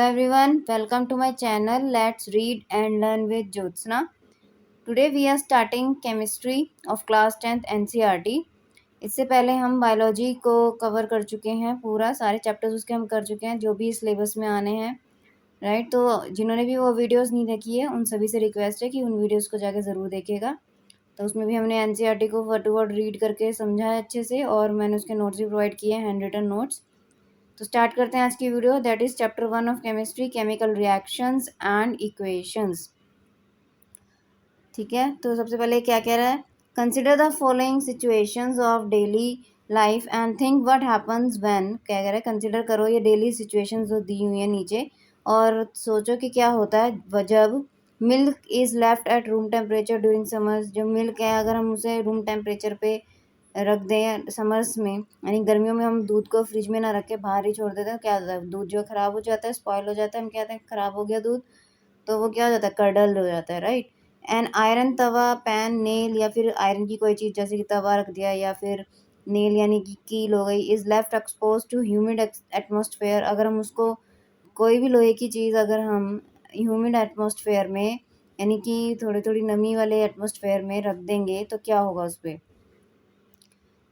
everyone, welcome to my channel. Let's read and learn with Jyotsna. Today we are starting chemistry of class 10th NCERT. इससे पहले हम biology को cover कर चुके हैं, पूरा सारे चैप्टर्स उसके हम कर चुके हैं जो भी सिलेबस में आने हैं, राइट। तो जिन्होंने भी वो वीडियोस नहीं देखी है उन सभी से रिक्वेस्ट है कि उन वीडियोस को जाके ज़रूर देखेगा। तो उसमें भी हमने एनसीईआरटी को वर्ड टू वर्ड रीड करके समझा है अच्छे से, और मैंने उसके नोट्स भी प्रोवाइड किए हैं, हैंड रिटन नोट्स। तो स्टार्ट करते हैं आज की video. That is chapter 1 of chemistry, chemical reactions and equations. ठीक है, तो सबसे पहले क्या कह रहा है, consider the following situations of daily life and think what happens when. क्या कह रहा है, कंसिडर करो ये डेली सिचुएशंस जो दी हुई है नीचे, और सोचो कि क्या होता है जब milk is left at room temperature during summers. जो मिल्क है अगर हम उसे रूम टेम्परेचर पे रख दें समर्स में, यानी गर्मियों में हम दूध को फ्रिज में ना रख के बाहर ही छोड़ देते हैं, क्या होता है, दूध जो ख़राब हो जाता है, स्पॉइल हो जाता है। हम कहते हैं ख़राब हो गया दूध, तो वो क्या हो जाता है, कर्डल्ड हो जाता है, right. An iron Tawa, pan, nail, या फिर आयरन की कोई चीज़ जैसे कि तवा रख दिया, या फिर नेल यानी कि कील हो गई, is left exposed to humid atmosphere. अगर हम उसको कोई भी लोहे की चीज़ अगर हम ह्यूमिड एटमोसफेयर में, यानी कि थोड़ी थोड़ी नमी वाले एटमोसफेयर में रख देंगे तो क्या होगा उस पर,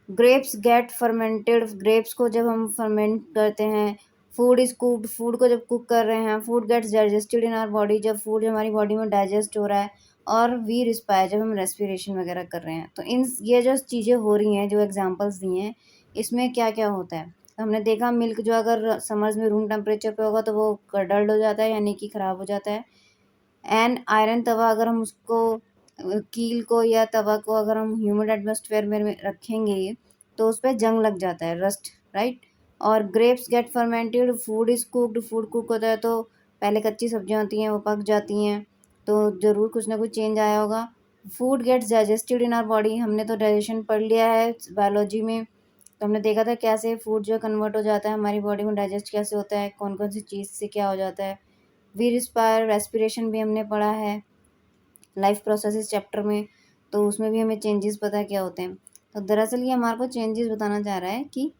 ग्रेप्स गेट फर्मेंटेड। ग्रेप्स को जब हम फर्मेंट करते हैं, फूड इज कुक्ड, फूड को जब कुक कर रहे हैं, food gets digested in our body, जब फूड हमारी बॉडी में डाइजेस्ट हो रहा है, और वी रिस्पायर जब हम रेस्पिरेशन वगैरह कर रहे हैं। तो इन ये जो चीज़ें हो रही हैं, जो एग्जांपल्स दिए हैं, इसमें क्या क्या होता है। तो हमने देखा मिल्क जो अगर समर्स में रूम टेम्परेचर पे होगा तो वो कर्डल्ड हो जाता है, यानी कि ख़राब हो जाता है। एंड आयरन तवा, अगर हम उसको कील को या तवा को अगर हम ह्यूमिड एटमोसफेयर में रखेंगे तो उस पर जंग लग जाता है, रस्ट, राइट। और grapes get fermented, food is cooked, food cook होता है तो पहले कच्ची सब्जियां होती हैं वो पक जाती हैं, तो ज़रूर कुछ ना कुछ चेंज आया होगा। Food gets digested in our body, हमने तो डाइजेशन पढ़ लिया है बायोलॉजी में, तो हमने देखा था कैसे फूड जो कन्वर्ट हो जाता है हमारी बॉडी में, डाइजेस्ट कैसे होता है, कौन कौन सी चीज़ से क्या हो जाता है। वी रिस्पायर, रेस्पिरेशन भी हमने पढ़ा है लाइफ प्रोसेसेस चैप्टर में, तो उसमें भी हमें चेंजेस पता है क्या होते हैं। तो दरअसल ये हमारे को चेंजेस बताना चाह रहा है कि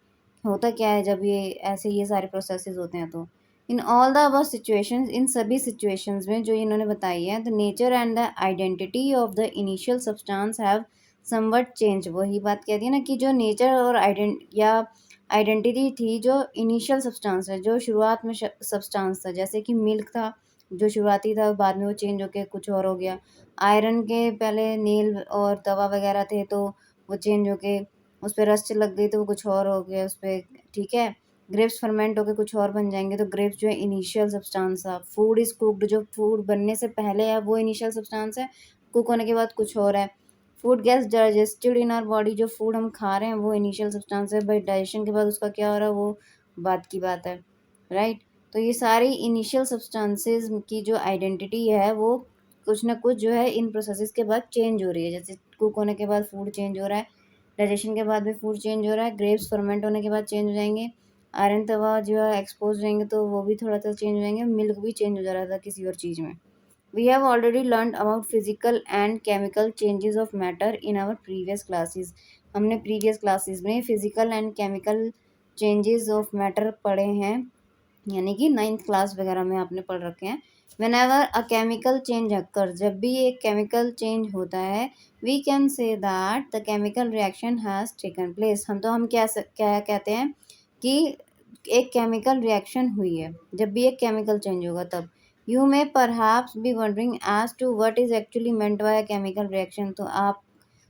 होता क्या है जब ये ऐसे ये सारे प्रोसेसेस होते हैं। तो in all the above situations, इन सभी सिचुएशंस में जो इन्होंने बताई है, the nature and the identity of the initial substance have somewhat change. वही बात कहती है ना कि जो नेचर और आइडेंटिटी थी, जो इनिशियल सब्सटेंस है, जो शुरुआत में सब्सटेंस था, जैसे कि मिल्क था जो शुरुआती था, बाद में वो चेंज होकर कुछ और हो गया। आयरन के पहले नील और तवा वगैरह थे तो वो चेंज होके उस पर रस्ट लग गई तो वो कुछ और हो गया उस पर, ठीक है। ग्रेप्स फर्मेंट होके कुछ और बन जाएंगे, तो ग्रेप्स जो है इनिशियल सब्सटेंस था। फूड इज कुक्ड, जो फूड बनने से पहले है वो इनिशियल सब्सटेंस है, कुक होने के बाद कुछ और है। Food gets digested in our body, जो फूड हम खा रहे हैं वो इनिशियल सब्सटेंस है, बट डाइजेशन के बाद उसका क्या हो रहा है वो बात की बात है, राइट। तो ये सारी इनिशियल सब्सटेंसेस की जो आइडेंटिटी है वो कुछ ना कुछ जो है इन प्रोसेसेस के बाद चेंज हो रही है। जैसे कुक होने के बाद फूड चेंज हो रहा है, डाइजेशन के बाद भी फूड चेंज हो रहा है, ग्रेप्स फर्मेंट होने के बाद चेंज हो जाएंगे, आयरन तवा जो है एक्सपोज रहेंगे तो वो भी थोड़ा सा चेंज हो जाएंगे, मिल्क भी चेंज हो जा रहा था किसी और चीज़ में। We have already learn about physical and chemical changes of matter in our previous classes. हमने प्रीवियस क्लासेस में physical and chemical changes of matter पढ़े हैं, यानी कि 9th क्लास वगैरह में आपने पढ़ रखे हैं। Whenever a chemical change occur, जब भी एक केमिकल चेंज होता है, we can say that the chemical reaction has taken place. हम क्या कहते हैं कि एक केमिकल रिएक्शन हुई है। जब भी एक केमिकल चेंज होगा तब you may perhaps be wondering as to what is actually meant by a chemical reaction. तो आप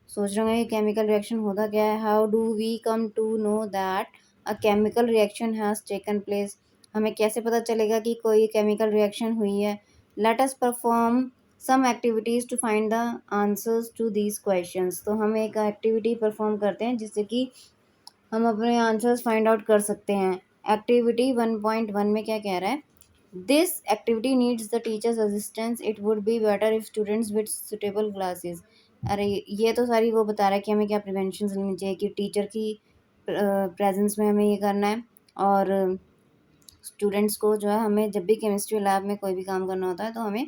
सोच रहे हैं केमिकल रिएक्शन होता क्या है। How do we come to know that a chemical reaction has taken place, हमें कैसे पता चलेगा कि कोई केमिकल रिएक्शन हुई है। Let us perform some activities to find the answers to these questions. तो हम एक एक्टिविटी परफॉर्म करते हैं जिससे कि हम अपने आंसर्स फाइंड आउट कर सकते हैं। एक्टिविटी 1.1 में क्या कह रहा है, this activity needs the teachers assistance, it would be better if students with suitable classes. अरे ये तो सारी वो बता रहा है कि हमें क्या प्रिवेंशन लेनी चाहिए, कि टीचर की प्रेजेंस में हमें ये करना है, और स्टूडेंट्स को जो है हमें जब भी केमिस्ट्री लैब में कोई भी काम करना होता है तो हमें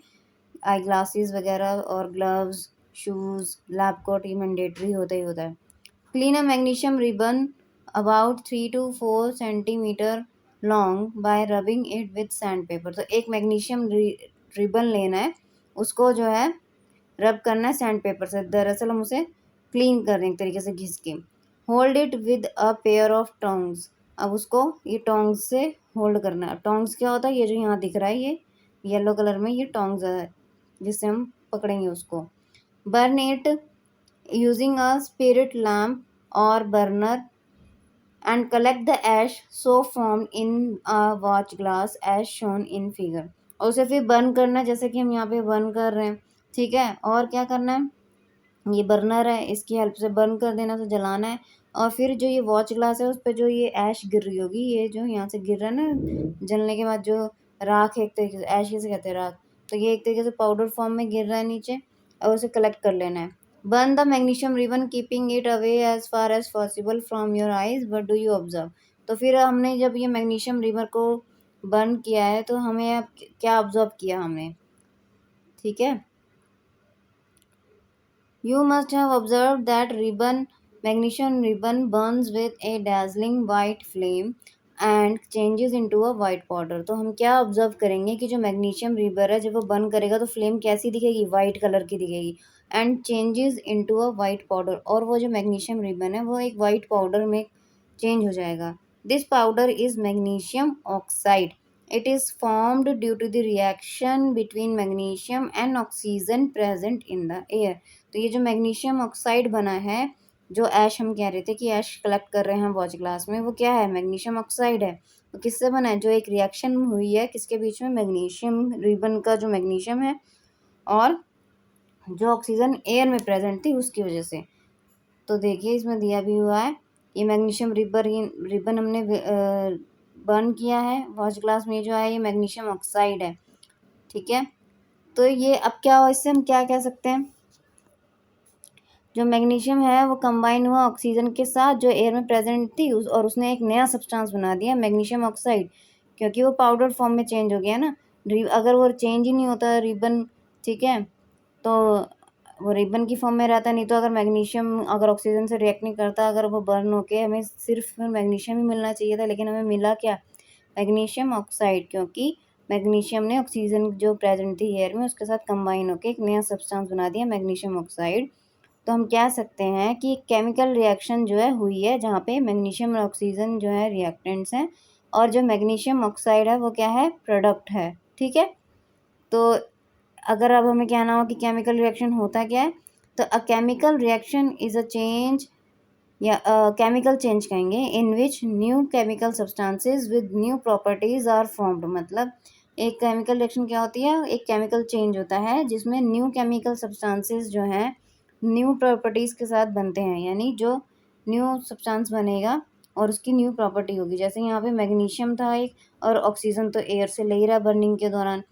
आई ग्लासेस वगैरह और ग्लव्स, शूज़, लैब कोट, ये मैंडेटरी होता ही होता है। Clean a magnesium ribbon about 3 to 4 centimetre long bye rubbing it with sand paper. तो एक मैग्नीशियम रिबन लेना है, उसको जो है रब करना है सैंड पेपर से। दरअसल हम उसे क्लीन कर रहे हैं एक तरीके से घिस के। Hold it with a pair of tongs. अब उसको ये टोंग्स से होल्ड करना है। टोंग्स क्या होता है? ये जो यहाँ दिख रहा है ये येलो कलर में, ये टोंग्स है जिससे हम पकड़ेंगे उसको। Burn it using a spirit lamp और burner and collect the ash so form in a watch glass as shown in figure. और उसे फिर बर्न करना है जैसे कि हम यहाँ पे बर्न कर रहे हैं, ठीक है। और क्या करना है, ये बर्नर है, इसकी हेल्प से बर्न कर देना, तो जलाना है। और फिर जो ये वॉच ग्लास है उस पर जो ये ऐश गिर रही होगी, ये जो यहाँ से गिर रहा है ना जलने के बाद जो राख है, एक तरीके से ऐश किसे कहते हैं, राख। तो ये एक तरीके से पाउडर फॉर्म में गिर रहा है नीचे, और उसे कलेक्ट कर लेना है। Burn the magnesium ribbon keeping it away as far as possible from your eyes, but do you observe. तो फिर हमने जब ये मैग्नीशियम रिबन को बर्न किया है तो हमें अब क्या ऑब्जर्व किया हमने, ठीक है। You must have observed that magnesium ribbon burns with a dazzling white flame and changes into a white powder। तो हम क्या ऑब्जर्व करेंगे कि जो मैग्नीशियम रिबर है जब वो बर्न करेगा तो फ्लेम कैसी दिखेगी, वाइट कलर की दिखेगी। And changes into a white powder, और वो जो मैग्नीशियम रिबन है वो एक वाइट पाउडर में चेंज हो जाएगा। This powder is magnesium oxide. It is formed due to the reaction between magnesium and oxygen present in the air। तो ये जो मैग्नीशियम ऑक्साइड बना है, जो ऐश हम कह रहे थे कि ऐश कलेक्ट कर रहे हैं वॉच ग्लास में, वो क्या है, मैग्नीशियम ऑक्साइड है। तो किससे बना है, जो एक रिएक्शन हुई है किसके बीच में, मैग्नीशियम रिबन का जो मैग्नीशियम है और जो ऑक्सीजन एयर में प्रेजेंट थी उसकी वजह से। तो देखिए इसमें दिया भी हुआ है, ये मैग्नीशियम रिबन हमने बर्न किया है वॉच ग्लास में, जो है ये मैग्नीशियम ऑक्साइड है, ठीक है। तो ये अब क्या हो, इससे हम क्या कह सकते हैं, जो मैग्नीशियम है वो कंबाइन हुआ ऑक्सीजन के साथ जो एयर में प्रेजेंट थी और उसने एक नया सब्सटेंस बना दिया मैग्नीशियम ऑक्साइड, क्योंकि वो पाउडर फॉर्म में चेंज हो गया ना। अगर वो चेंज ही नहीं होता रिबन, ठीक है, तो वो रिबन की फॉर्म में रहता। नहीं तो अगर मैग्नीशियम अगर ऑक्सीजन से रिएक्ट नहीं करता, अगर वो बर्न होके हमें सिर्फ मैग्नीशियम ही मिलना चाहिए था, लेकिन हमें मिला क्या, मैग्नीशियम ऑक्साइड, क्योंकि मैग्नीशियम ने ऑक्सीजन जो प्रेजेंट थी एयर में उसके साथ कंबाइन होकर एक नया सब्सटेंस बना दिया मैग्नीशियम ऑक्साइड। तो हम कह सकते हैं कि केमिकल रिएक्शन जो है हुई है जहाँ पे मैग्नीशियम और ऑक्सीजन जो है रिएक्टेंट्स हैं, और जो मैग्नीशियम ऑक्साइड है वो क्या है, प्रोडक्ट है, ठीक है। तो अगर अब हमें कहना हो कि केमिकल रिएक्शन होता क्या है, तो a chemical reaction is a change, या केमिकल चेंज कहेंगे, in which new chemical substances with new properties are formed. मतलब एक केमिकल रिएक्शन क्या होती है, एक केमिकल चेंज होता है जिसमें न्यू केमिकल सब्सटेंसेस जो हैं न्यू प्रॉपर्टीज़ के साथ बनते हैं, यानी जो न्यू सब्सटेंस बनेगा और उसकी न्यू प्रॉपर्टी होगी। जैसे यहाँ पे मैग्नीशियम था एक, और ऑक्सीजन तो एयर से ले ही रहा बर्निंग के दौरान।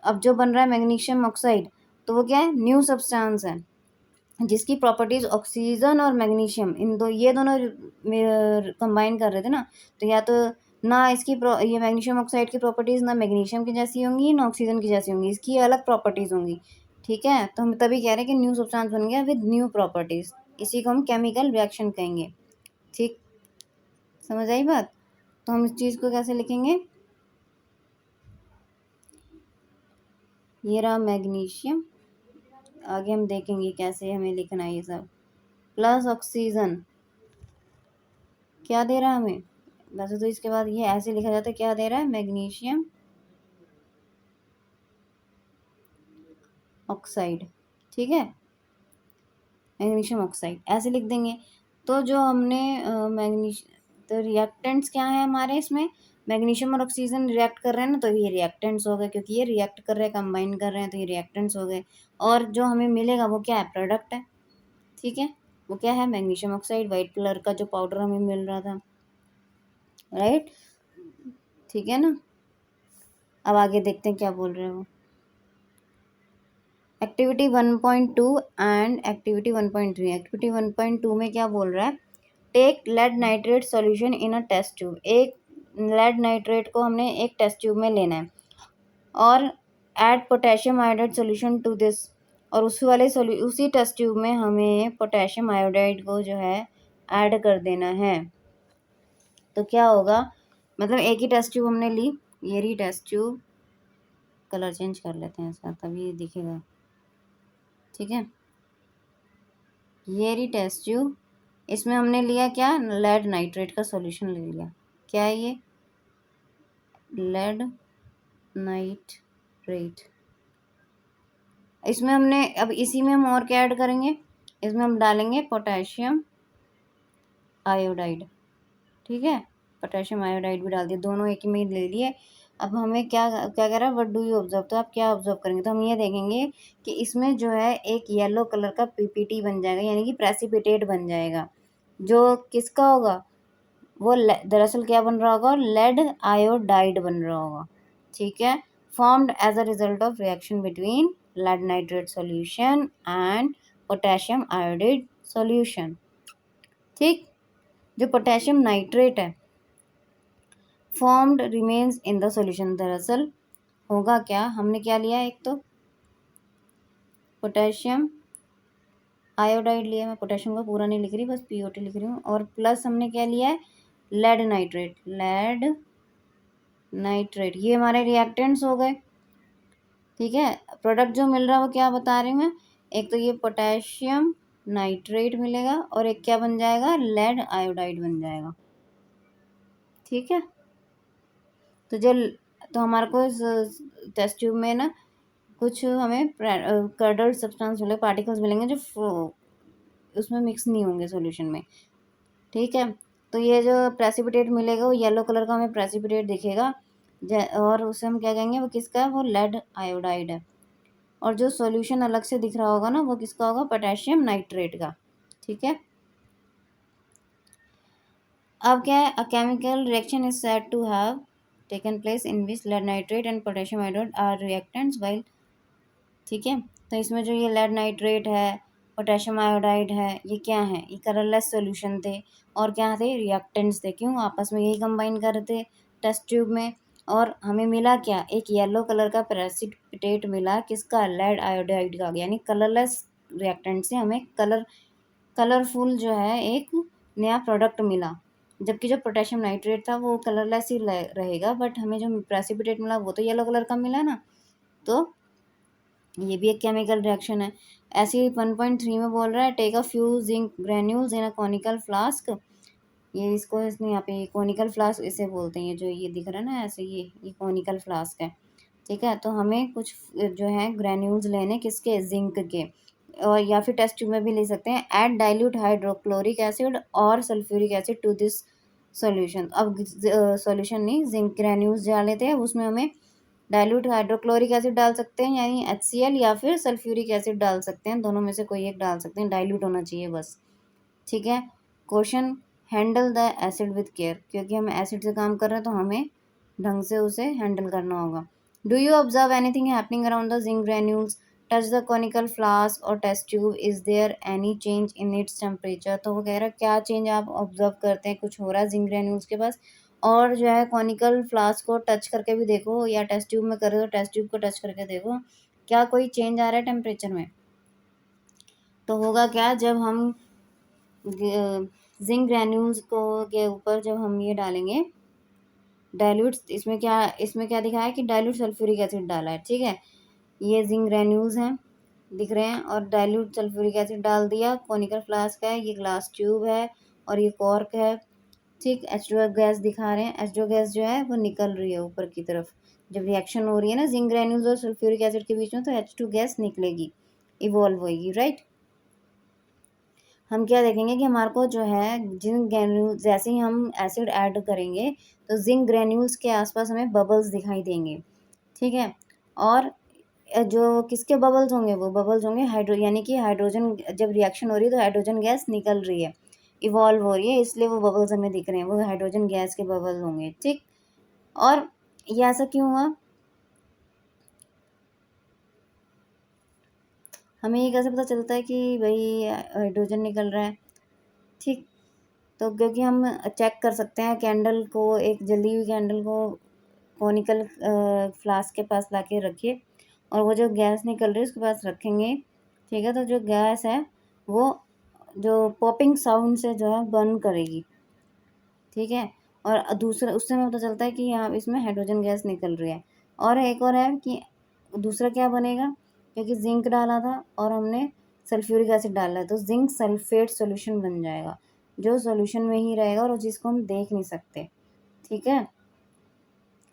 अब जो बन रहा है मैग्नीशियम ऑक्साइड, तो वो क्या है, न्यू सब्सटेंस है जिसकी प्रॉपर्टीज ऑक्सीजन और मैग्नीशियम, इन दो ये दोनों कंबाइन कर रहे थे ना। तो या तो ना इसकी ये मैग्नीशियम ऑक्साइड की प्रॉपर्टीज ना मैग्नीशियम की जैसी होंगी ना ऑक्सीजन की जैसी होंगी, इसकी अलग प्रॉपर्टीज होंगी, ठीक है। तो हम तभी कह रहे हैं कि न्यू सब्सटेंस बन गया विद न्यू प्रॉपर्टीज, इसी को हम केमिकल रिएक्शन कहेंगे, ठीक, समझ आई बात। तो हम इस चीज़ को कैसे लिखेंगे, ये रहा मैग्नीशियम, आगे हम देखेंगे कैसे हमें लिखना है ये सब। प्लस ऑक्सीजन क्या दे रहा है हमें, वैसे तो इसके बाद ये ऐसे लिखा जाता है, क्या दे रहा है, मैग्नीशियम ऑक्साइड, ठीक है, मैग्नीशियम ऑक्साइड ऐसे लिख देंगे। तो जो हमने तो रिएक्टेंट्स क्या है हमारे इसमें, मैग्नीशियम और ऑक्सीजन रिएक्ट कर रहे हैं ना, तो ये रिएक्टेंट्स हो गए, क्योंकि ये रिएक्ट कर रहे हैं, कंबाइन कर रहे हैं, तो ये रिएक्टेंट्स हो गए। और जो हमें मिलेगा वो क्या है, प्रोडक्ट है, ठीक है। वो क्या है, मैग्नीशियम ऑक्साइड, वाइट कलर का जो पाउडर हमें मिल रहा था, राइट, ठीक है ना। अब आगे देखते हैं क्या बोल रहे हैं वो। Activity 1.2 and activity 1.3। एक्टिविटी 1.2 में क्या बोल रहा है, take lead nitrate solution in a test tube. एक लेड नाइट्रेट को हमने एक टेस्ट ट्यूब में लेना है, और add potassium iodide solution to this, और उसी टेस्ट ट्यूब में हमें पोटेशियम आयोडाइड को जो है ऐड कर देना है। तो क्या होगा, मतलब एक ही टेस्ट ट्यूब हमने ली, ये रही टेस्ट ट्यूब, कलर चेंज कर लेते हैं इसका तभी दिखेगा, ठीक है। ये रही टेस्ट ट्यूब, इसमें हमने लिया क्या, लेड नाइट्रेट का सॉल्यूशन ले लिया। क्या है ये, लेड नाइट्रेट। इसमें हमने अब इसी में हम और क्या ऐड करेंगे, इसमें हम डालेंगे पोटेशियम आयोडाइड, ठीक है। पोटेशियम आयोडाइड भी डाल दिए, दोनों एक ही में ले लिए। अब हमें क्या क्या कह रहा है, व्हाट डू यू ऑब्जर्व, तो आप क्या ऑब्जर्व करेंगे, तो हम ये देखेंगे कि इसमें जो है एक येलो कलर का पीपीटी बन जाएगा, यानी कि प्रेसिपिटेट बन जाएगा, जो किसका होगा, वो दरअसल क्या बन रहा होगा, लेड आयोडाइड बन रहा होगा, ठीक है। Formed as a result of reaction between lead nitrate solution and potassium iodide solution, ठीक। जो पोटेशियम नाइट्रेट है formed remains in the solution, दरअसल होगा क्या, हमने क्या लिया, एक तो पोटेशियम आयोडाइड लिया, मैं पोटेशियम का पूरा नहीं लिख रही, बस पीओटी लिख रही हूँ, और प्लस हमने क्या लिया है, लेड नाइट्रेट, लेड नाइट्रेट, ये हमारे रिएक्टेंट्स हो गए, ठीक है। प्रोडक्ट जो मिल रहा है वो क्या बता रही हूँ मैं, एक तो ये पोटेशियम नाइट्रेट मिलेगा और एक क्या बन जाएगा, लेड आयोडाइड बन जाएगा, ठीक है। तो जो तो हमारे को इस टेस्ट ट्यूब में ना कुछ हमें कर्डल्ड सब्सटेंस मिले, पार्टिकल्स मिलेंगे जो उसमें मिक्स नहीं होंगे सॉल्यूशन में, ठीक है। तो ये जो प्रेसिपिटेट मिलेगा वो येलो कलर का हमें प्रेसिपिटेट दिखेगा, और उसे हम क्या कहेंगे, वो किसका है, वो लेड आयोडाइड है। और जो सॉल्यूशन अलग से दिख रहा होगा ना, वो किसका होगा, पोटेशियम नाइट्रेट का, ठीक है। अब क्या है, a chemical reaction is said to have taken place in which lead nitrate and potassium iodide are reactants while, ठीक है। तो इसमें जो ये लेड नाइट्रेट है, पोटेशियम आयोडाइड है, ये क्या है, ये कलरलेस सॉल्यूशन थे, और क्या थे, रिएक्टेंट्स थे, क्यों, आपस में यही कंबाइन कर रहे थे टेस्ट ट्यूब में। और हमें मिला क्या, एक येलो कलर का प्रेसिपिटेट मिला, किसका, लेड आयोडाइड का, यानी कलरलेस रिएक्टेंट से हमें कलरफुल जो है एक नया प्रोडक्ट मिला। जबकि जो पोटेशियम नाइट्रेट था वो कलरलेस ही रहेगा, बट हमें जो प्रेसिपिटेट मिला वो तो येलो कलर का मिला ना, तो ये भी एक केमिकल रिएक्शन है। ऐसे ही 1.3 में बोल रहा है, take a few zinc granules in a conical flask, ये इसको इसने यहाँ पे कॉनिकल फ्लास्क इसे बोलते हैं, जो ये दिख रहा है ना ऐसे, ये कॉनिकल फ्लास्क है, ठीक है। तो हमें कुछ जो है ग्रेन्यूल्स लेने किसके, जिंक के, और या फिर टेस्ट ट्यूब में भी ले सकते हैं। ऐड डाइल्यूट हाइड्रोक्लोरिक एसिड और sulphuric acid to this solution, अब सॉल्यूशन नहीं, जिंक ग्रेन्यूल्स डाल लेते हैं, उसमें हमें डाइल्यूट हाइड्रोक्लोरिक एसिड डाल सकते हैं यानी HCl, या फिर सल्फ्यूरिक एसिड डाल सकते हैं, दोनों में से कोई एक डाल सकते हैं, डाइल्यूट होना चाहिए बस, ठीक है। Question, handle the acid with care, क्योंकि हम एसिड से काम कर रहे हैं तो हमें ढंग से उसे हैंडल करना होगा। Do you observe anything happening around the zinc granules, touch the conical flask और test tube, is there any change in its temperature, तो वो कह रहा है क्या चेंज आप ऑब्जर्व करते हैं, कुछ हो रहा है जिंक ग्रेन्यूल्स के पास, और जो है कॉनिकल फ्लास्क को टच करके भी देखो, या टेस्ट ट्यूब में करो तो टेस्ट ट्यूब को टच करके देखो, क्या कोई चेंज आ रहा है टेम्परेचर में। तो होगा क्या, जब हम जिंक ग्रैन्यूल्स को के ऊपर जब हम ये डालेंगे डाइल्यूट, इसमें क्या दिखा है कि डाइल्यूट सल्फ्यूरिक एसिड डाला है, ठीक है। ये जिंक ग्रैन्यूल्स हैं, दिख रहे हैं, और डाइल्यूट सल्फ्यूरिक एसिड डाल दिया, कॉनिकल फ्लास्क है, ये ग्लास ट्यूब है, और ये कॉर्क है, ठीक। H2O गैस दिखा रहे हैं, H2O गैस जो है वो निकल रही है ऊपर की तरफ, जब रिएक्शन हो रही है ना जिंक ग्रैन्यूल्स और सल्फ्यूरिक एसिड के बीच में, तो H2 गैस निकलेगी, इवॉल्व होगी, राइट। हम क्या देखेंगे कि हमारे को जो है जिंक ग्रैन्यूल, जैसे ही हम एसिड ऐड करेंगे तो जिंक ग्रैन्यूल्स के आसपास हमें बबल्स दिखाई देंगे, ठीक है। और जो किसके बबल्स होंगे, वो बबल्स होंगे यानी कि हाइड्रोजन, जब रिएक्शन हो रही है तो हाइड्रोजन गैस निकल रही है, इवॉल्व हो रही है, इसलिए वो बबल्स हमें दिख रहे हैं, वो हाइड्रोजन गैस के बबल्स होंगे, ठीक। और ये ऐसा क्यों हुआ, हमें ये कैसे पता चलता है कि भाई हाइड्रोजन निकल रहा है, ठीक। तो क्योंकि हम चेक कर सकते हैं कैंडल को, एक जली हुई कैंडल को कॉनिकल फ्लास्क के पास लाके रखिए, और वो जो गैस निकल रही है उसके पास रखेंगे, ठीक है। तो जो गैस है वो जो पॉपिंग साउंड से जो है बर्न करेगी, ठीक है। और दूसरा उससे हमें पता चलता है कि यहाँ इसमें हाइड्रोजन गैस निकल रही है। और एक और है कि दूसरा क्या बनेगा, क्योंकि जिंक डाला था और हमने सल्फ्यूरिक एसिड डाला है, तो जिंक सल्फेट सॉल्यूशन बन जाएगा, जो सॉल्यूशन में ही रहेगा और जिसको हम देख नहीं सकते। ठीक है,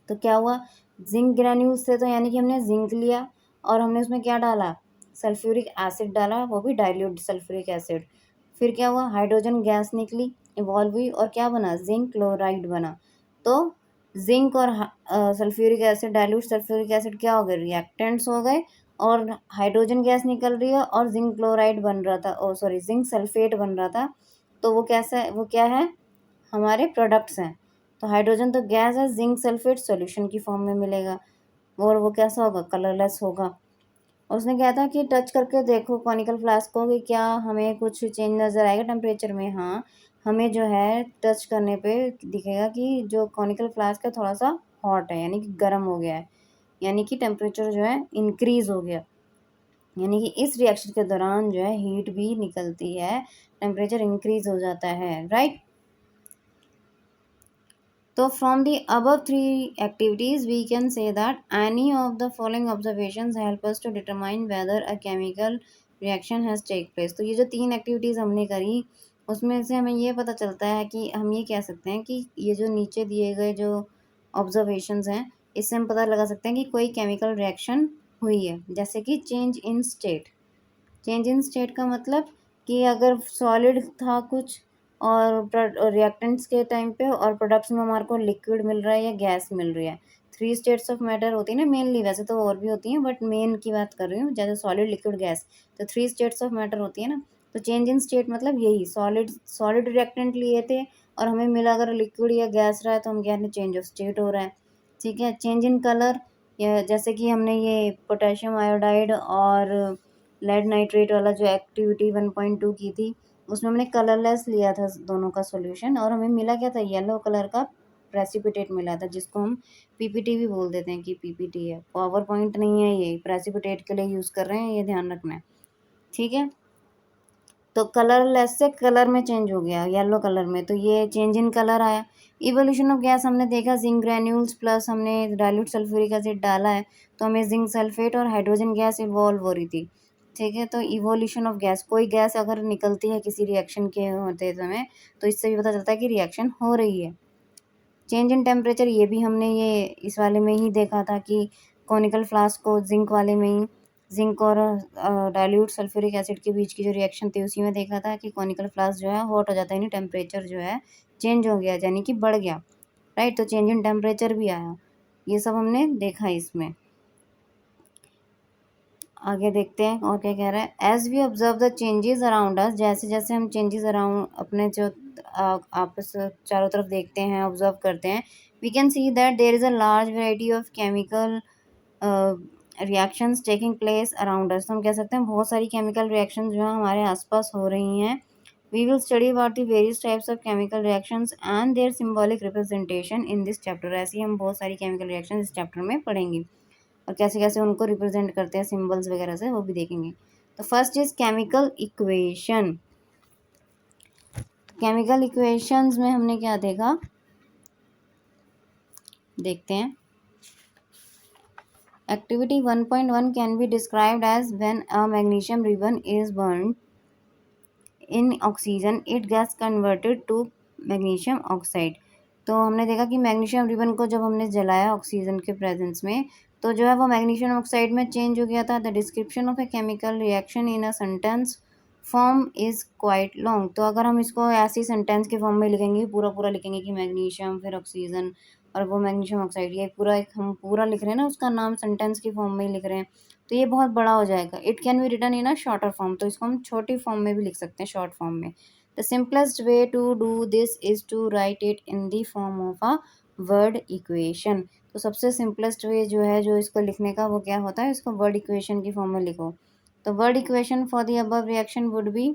तो क्या हुआ, जिंक ग्रैन्यूल्स थे, तो यानी कि हमने जिंक लिया और हमने उसमें क्या डाला, सल्फ्यूरिक एसिड डाला, वो भी डाइल्यूट सल्फ्यूरिक एसिड। फिर क्या हुआ, हाइड्रोजन गैस निकली, इवॉल्व हुई और क्या बना, जिंक क्लोराइड बना। तो जिंक और sulphuric acid, dilute sulphuric acid क्या हो गए, रिएक्टेंट्स हो गए, और हाइड्रोजन गैस निकल रही है और जिंक क्लोराइड बन रहा था, ओ सॉरी जिंक सल्फेट बन रहा था। तो वो कैसा, वो क्या है, हमारे प्रोडक्ट्स हैं। तो हाइड्रोजन तो गैस है, जिंक सल्फेट सॉल्यूशन की फॉर्म में मिलेगा, और वो कैसा होगा, कलरलेस होगा। और उसने कहा था कि टच करके देखो कॉनिकल फ्लास्क को कि क्या हमें कुछ चेंज नज़र आएगा टेम्परेचर में। हाँ, हमें जो है टच करने पे दिखेगा कि जो कॉनिकल फ्लास्क है थोड़ा सा हॉट है, यानी कि गर्म हो गया है, यानी कि टेम्परेचर जो है इंक्रीज हो गया, यानी कि इस रिएक्शन के दौरान जो है हीट भी निकलती है, टेम्परेचर इंक्रीज हो जाता है, right. So from the above three activities, we can say that any of the following observations help us to determine whether a chemical reaction has take place. तो ये जो तीन एक्टिविटीज़ हमने करी, उसमें से हमें ये पता चलता है कि हम ये कह सकते हैं कि ये जो नीचे दिए गए जो ऑब्जर्वेशंस हैं, इससे हम पता लगा सकते हैं कि कोई केमिकल रिएक्शन हुई है। जैसे कि change in state, change in state का मतलब कि अगर सॉलिड था कुछ और रिएक्टेंट्स के टाइम पे और प्रोडक्ट्स में हमारे को लिक्विड मिल रहा है या गैस मिल रही है। थ्री स्टेट्स ऑफ मैटर होती है ना मेनली, वैसे तो और भी होती हैं बट मेन की बात कर रही हूँ, जैसे सॉलिड लिक्विड गैस, तो थ्री स्टेट्स ऑफ मैटर होती है ना। तो चेंज इन स्टेट मतलब यही, सॉलिड सॉलिड रिएक्टेंट लिए थे और हमें मिला अगर लिक्विड या गैस रहा है तो हम कह रहे हैं चेंज ऑफ स्टेट हो रहा है। ठीक है, चेंज इन कलर, या जैसे कि हमने ये पोटेशियम आयोडाइड और लेड नाइट्रेट वाला जो एक्टिविटी 1.2 की थी, उसमें हमने कलरलेस लिया था दोनों का सॉल्यूशन, और हमें मिला क्या था, येलो कलर का प्रेसिपिटेट मिला था, जिसको हम पीपीटी भी बोल देते हैं कि पीपीटी है, पावर पॉइंट नहीं है, ये प्रेसिपिटेट के लिए यूज़ कर रहे हैं, ये ध्यान रखना है। ठीक है, तो कलरलेस से कलर में चेंज हो गया, येलो कलर में, तो ये चेंज इन कलर आया। इवोल्यूशन ऑफ गैस हमने देखा, जिंक ग्रैन्यूल्स प्लस हमने डाइल्यूट सल्फ्यूरिक एसिड डाला है, तो हमें जिंक सल्फेट और हाइड्रोजन गैस इवॉल्व हो रही थी। ठीक है, तो इवोल्यूशन ऑफ गैस, कोई गैस अगर निकलती है किसी रिएक्शन के होते समय, तो इससे भी पता चलता है कि रिएक्शन हो रही है। चेंज इन टेम्परेचर, ये भी हमने ये इस वाले में ही देखा था कि कॉनिकल फ्लास्क को जिंक वाले में ही, जिंक और डाइल्यूट सल्फ्यूरिक एसिड के बीच की जो रिएक्शन थी उसी में देखा था कि कॉनिकल फ्लास्क जो है हॉट हो जाता है, यानी टेम्परेचर जो है चेंज हो गया, यानी कि बढ़ गया, राइट। तो चेंज इन टेम्परेचर भी आया, ये सब हमने देखा इसमें। आगे देखते हैं और क्या कह रहा है, as we observe the changes around us, जैसे जैसे हम चेंजेस अराउंड अपने जो आपस चारों तरफ देखते हैं, ऑब्जर्व करते हैं, we can see that there is a large variety of chemical reactions taking place around us. तो हम कह सकते हैं बहुत सारी केमिकल रिएक्शंस जो है हमारे आसपास हो रही हैं। We will study about the various types of chemical reactions and their symbolic representation in this chapter. ऐसे ही हम बहुत सारी केमिकल रिएक्शन इस चैप्टर में पढ़ेंगे और कैसे कैसे उनको रिप्रेजेंट करते हैं सिंबल्स वगैरह से, वो भी देखेंगे। तो first is chemical equation. Chemical equations में हमने क्या देखा, देखते हैं। Activity 1.1 can be described as when a magnesium ribbon is burn in oxygen it gets converted to magnesium oxide. तो हमने देखा कि मैग्नीशियम रिबन को जब हमने जलाया ऑक्सीजन के प्रेजेंस में, तो जो है वो मैग्नीशियम ऑक्साइड में चेंज हो गया था। The description of a chemical reaction in a sentence form is quite long. तो अगर हम इसको ऐसी सेंटेंस के फॉर्म में लिखेंगे, पूरा पूरा लिखेंगे कि मैग्नीशियम फिर ऑक्सीजन और वो मैग्नीशियम ऑक्साइड, ये पूरा एक हम पूरा लिख रहे हैं ना, उसका नाम सेंटेंस की फॉर्म में ही लिख रहे हैं, तो ये बहुत बड़ा हो जाएगा। It can be written in a shorter form, तो इसको हम छोटी फॉर्म में भी लिख सकते हैं, शॉर्ट फॉर्म में। The simplest way to do this is to write it in the form of a word equation. तो सबसे सिंपलेस्ट वे जो है जो इसको लिखने का, वो क्या होता है, इसको वर्ड इक्वेशन की फॉर्म में लिखो। तो word equation for the above reaction would be,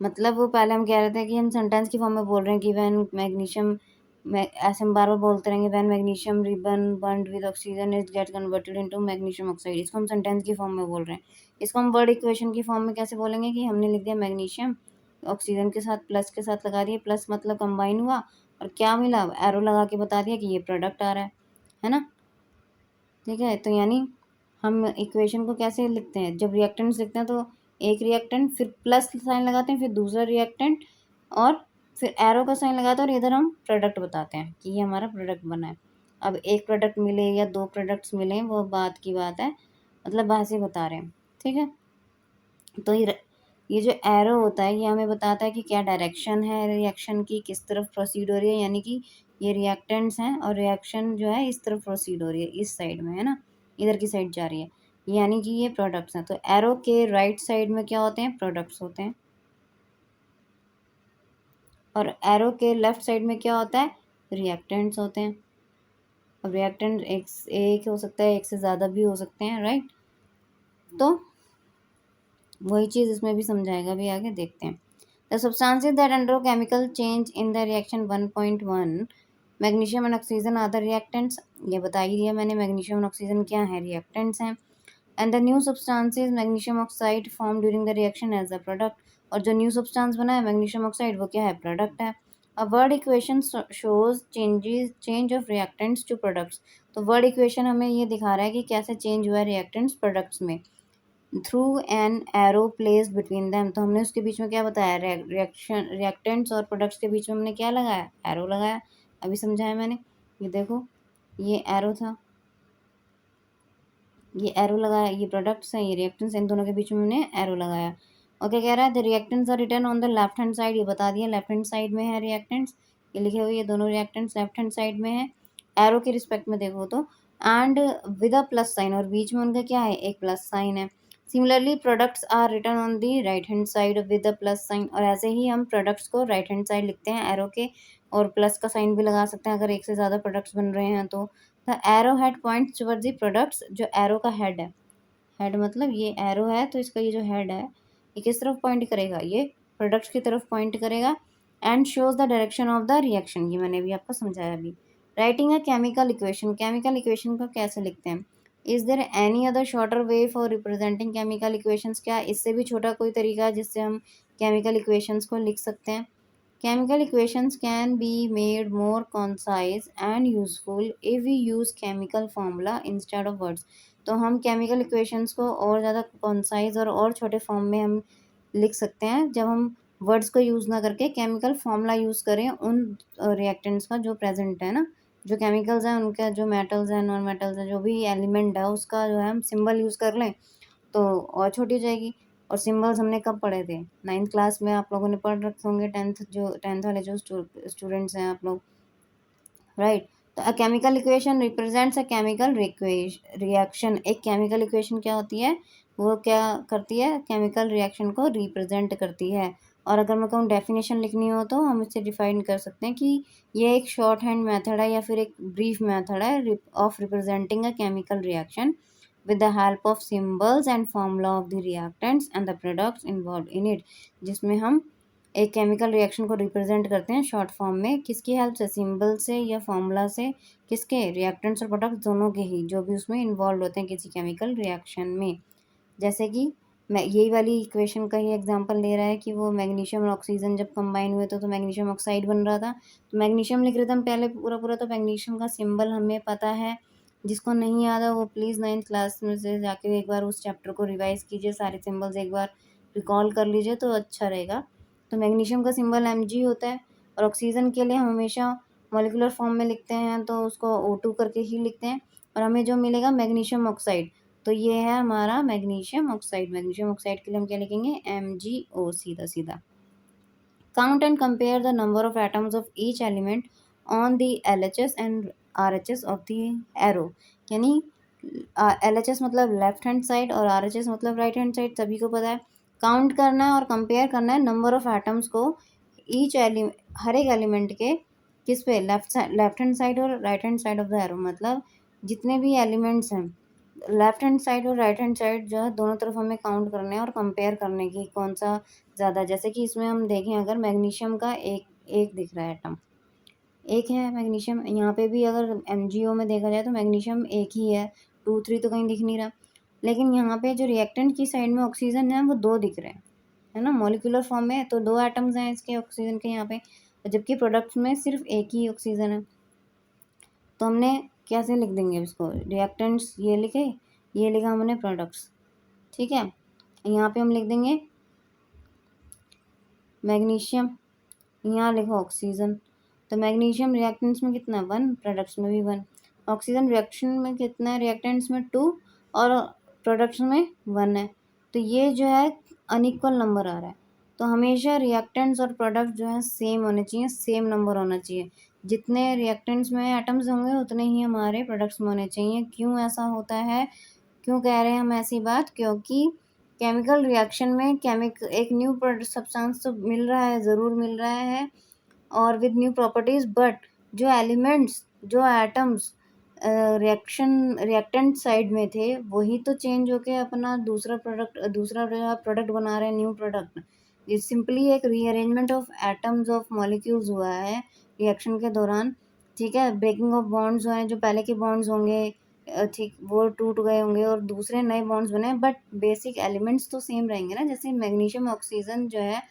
मतलब वो पहले हम कह रहे थे कि हम सेंटेंस की फॉर्म में बोल रहे हैं कि व्हेन मैग्नीशियम, ऐसे हम बार बार बोलते रहेंगे, when magnesium ribbon burned with oxygen is get converted into magnesium oxide. इसको हम सेंटेंस की फॉर्म में बोल रहे हैं। इसको हम वर्ड इक्वेशन की फॉर्म में कैसे बोलेंगे कि हमने लिख दिया मैग्नीशियम, ऑक्सीजन के साथ प्लस के साथ लगा दिए, प्लस मतलब कंबाइन हुआ और क्या मिला, एरो लगा के बता दिया कि ये प्रोडक्ट आ रहा है ना। ठीक है, तो यानी हम इक्वेशन को कैसे लिखते हैं, जब रिएक्टेंट्स लिखते हैं तो एक रिएक्टेंट फिर प्लस साइन लगाते हैं, फिर दूसरा रिएक्टेंट और फिर एरो का साइन लगाते हैं और इधर हम प्रोडक्ट बताते हैं कि ये हमारा प्रोडक्ट बना है। अब एक प्रोडक्ट मिले या दो प्रोडक्ट्स मिले वो बात की बात है, मतलब बात से बता रहे हैं। ठीक है, तो ये जो एरो होता है ये हमें बताता है कि क्या डायरेक्शन है रिएक्शन की, किस तरफ प्रोसीड हो रही है, यानी कि ये रिएक्टेंट्स हैं और रिएक्शन जो है इस तरफ प्रोसीड हो रही है, इस साइड में है ना, इधर की साइड जा रही है, यानी कि ये प्रोडक्ट्स हैं। तो एरो के राइट साइड में क्या होते हैं, प्रोडक्ट्स होते हैं, और एरो के लेफ्ट साइड में क्या होता है, रिएक्टेंट्स होते हैं। अब रिएक्टेंट एक हो सकता है, एक से ज़्यादा भी हो सकते हैं, राइट। तो वही चीज़ इसमें भी समझाएगा, भी आगे देखते हैं। The substances that undergo chemical change in the reaction 1.1, magnesium and oxygen are the reactants, ये बता ही दिया मैंने, मैग्नीशियम एंड ऑक्सीजन क्या है, रिएक्टेंट्स हैं। And the new substances magnesium oxide form during the reaction as a product, और जो new substance बना है मैग्नीशियम ऑक्साइड वो क्या है, प्रोडक्ट है। A word equation shows change of reactants to products, तो वर्ड इक्वेशन हमें ये दिखा रहा है कि कैसे चेंज हुआ है रिएक्टेंट्स प्रोडक्ट्स में, through an arrow place between them, तो हमने उसके बीच में क्या बताया, रिएक्टेंट्स और प्रोडक्ट्स के बीच में हमने क्या लगाया, एरो लगाया, अभी समझाया मैंने। ये देखो, ये एरो था, ये एरो लगाया, ये प्रोडक्ट्स हैं, ये रिएक्टेंट्स, इन दोनों के बीच में हमने एरो लगाया। और क्या कह रहा है, the reactants are written on the left hand side, ये बता दिया लेफ्ट हैंड साइड में है रिएक्टेंट्स, ये लिखे हुए ये दोनों रिएक्टेंट्स लेफ्ट हैंड साइड में है, एरो के रिस्पेक्ट में देखो तो, and with a plus sign, और बीच में उनका क्या है, एक प्लस साइन है। Similarly products are written on the right hand side with a plus sign, और ऐसे ही हम प्रोडक्ट्स को राइट हैंड साइड लिखते हैं एरो के, और प्लस का साइन भी लगा सकते हैं अगर एक से ज़्यादा प्रोडक्ट्स बन रहे हैं तो। The arrow head points towards the products, जो एरो का हेड है, हेड मतलब ये एरो है तो इसका ये जो हेड है ये किस तरफ पॉइंट करेगा, ये प्रोडक्ट्स की तरफ पॉइंट करेगा। And shows the direction of the reaction, ये मैंने भी आपको समझाया अभी। Writing a chemical equation, chemical equation को कैसे लिखते हैं, is there any other shorter way for representing chemical equations, क्या इससे भी छोटा कोई तरीका है जिससे हम केमिकल इक्वेशंस को लिख सकते हैं। Chemical equations can be made more concise and useful if we use chemical formula instead of words, तो हम केमिकल इक्वेशंस को और ज़्यादा कॉन्साइज और छोटे फॉर्म में हम लिख सकते हैं जब हम वर्ड्स को यूज़ ना करके केमिकल फॉर्मूला यूज़ करें उन रिएक्टेंट्स का जो प्रेजेंट है ना, जो केमिकल्स हैं उनका, जो मेटल्स हैं नॉन मेटल्स हैं, जो भी एलिमेंट है उसका जो है हम सिंबल यूज़ कर लें तो और छोटी हो जाएगी। और सिंबल्स हमने कब पढ़े थे, 9th क्लास में आप लोगों ने पढ़ रखे होंगे, 10th वाले जो स्टूडेंट्स हैं आप लोग, राइट। तो a chemical equation represents a chemical reaction, एक केमिकल इक्वेशन क्या होती है, वो क्या करती है, केमिकल रिएक्शन को रिप्रेजेंट करती है। और अगर मैं कहूँ डेफिनेशन लिखनी हो तो हम इसे डिफाइन कर सकते हैं कि ये एक शॉर्ट हैंड मेथड है या फिर एक ब्रीफ मेथड है of representing a chemical reaction with the help of symbols and formula of the reactants and the products involved in it, जिसमें हम एक केमिकल रिएक्शन को रिप्रेजेंट करते हैं शॉर्ट फॉर्म में, किसकी हेल्प से, सिंबल से या फॉर्मूला से, किसके, रिएक्टेंट्स और प्रोडक्ट्स दोनों के ही, जो भी उसमें इन्वॉल्व होते हैं किसी केमिकल रिएक्शन में। जैसे कि मैं यही वाली इक्वेशन का ही एग्जांपल ले रहा है कि वो मैग्नीशियम और ऑक्सीजन जब कंबाइन हुए तो मैग्नीशियम ऑक्साइड बन रहा था, तो मैग्नीशियम लिख रहे थे हम पहले पूरा पूरा, तो मैग्नीशियम का सिंबल हमें पता है, जिसको नहीं याद है वो प्लीज़ 9th क्लास में से जाके एक बार उस चैप्टर को रिवाइज कीजिए, सारे सिंबल्स एक बार रिकॉल कर लीजिए तो अच्छा रहेगा। तो मैग्नीशियम का सिंबल Mg होता है, और ऑक्सीजन के लिए हम हमेशा मॉलिक्यूलर फॉर्म में लिखते हैं तो उसको O2 करके ही लिखते हैं, और हमें जो मिलेगा मैग्नीशियम ऑक्साइड, तो ये है हमारा मैग्नीशियम ऑक्साइड, मैग्नीशियम ऑक्साइड के लिए हम क्या लिखेंगे, MgO, सीधा सीधा। Count and compare the number of atoms of each element on the LHS and RHS of the arrow, यानी LHS मतलब लेफ्ट हैंड साइड और RHS मतलब राइट हैंड साइड, सभी को पता है। काउंट करना है और कंपेयर करना है नंबर ऑफ एटम्स को ईच हर एक एलिमेंट के, किस पे, लेफ्ट हैंड साइड और right hand side of the arrow, मतलब जितने भी एलिमेंट्स हैं लेफ्ट हैंड साइड और राइट हैंड साइड जो है दोनों तरफ हमें काउंट करने हैं और कंपेयर करने की कौन सा ज़्यादा। जैसे कि इसमें हम देखें अगर मैग्नीशियम का एक एक दिख रहा है एटम, एक है मैग्नीशियम, यहाँ पे भी अगर MgO में देखा जाए तो मैग्नीशियम एक ही है, 2 3 तो कहीं दिख नहीं रहा, लेकिन यहाँ पे जो रिएक्टेंट की साइड में ऑक्सीजन है वो 2 दिख रहे हैं, है ना, मॉलिक्यूलर फॉर्म में तो 2 एटम्स हैं इसके ऑक्सीजन के यहाँ पे, जबकि प्रोडक्ट्स में सिर्फ एक ही ऑक्सीजन है। तो हमने कैसे लिख देंगे इसको, रिएक्टेंट्स ये लिखे, ये लिखा हमने प्रोडक्ट्स, ठीक है। यहाँ पे हम लिख देंगे मैग्नीशियम, यहाँ लिखो ऑक्सीजन। तो मैग्नीशियम रिएक्टेंट्स में कितना है 1, प्रोडक्ट्स में भी 1। ऑक्सीजन रिएक्शन में कितना है, रिएक्टेंट्स में 2 और प्रोडक्ट्स में 1 है। तो ये जो है अनइक्वल नंबर आ रहा है। तो हमेशा रिएक्टेंट्स और प्रोडक्ट जो है सेम होने चाहिए, सेम नंबर होना चाहिए। जितने रिएक्टेंट्स में एटम्स होंगे उतने ही हमारे प्रोडक्ट्स में होने चाहिए। क्यों ऐसा होता है, क्यों कह रहे हैं हम ऐसी बात, क्योंकि केमिकल रिएक्शन में एक न्यू सब्सटेंस तो मिल रहा है, ज़रूर मिल रहा है, और विद न्यू प्रॉपर्टीज, बट जो एलिमेंट्स, जो एटम्स रिएक्टेंट साइड में थे वही तो चेंज होके अपना दूसरा प्रोडक्ट बना रहे हैं, न्यू प्रोडक्ट। ये सिंपली एक rearrangement of atoms of molecules हुआ है रिएक्शन के दौरान, ठीक है। ब्रेकिंग ऑफ बॉन्ड्स हुए हैं, जो पहले के बॉन्ड्स होंगे ठीक वो टूट गए होंगे और दूसरे नए बॉन्ड्स बने, बट बेसिक एलिमेंट्स तो सेम रहेंगे ना। जैसे मैग्नीशियम ऑक्सीजन जो है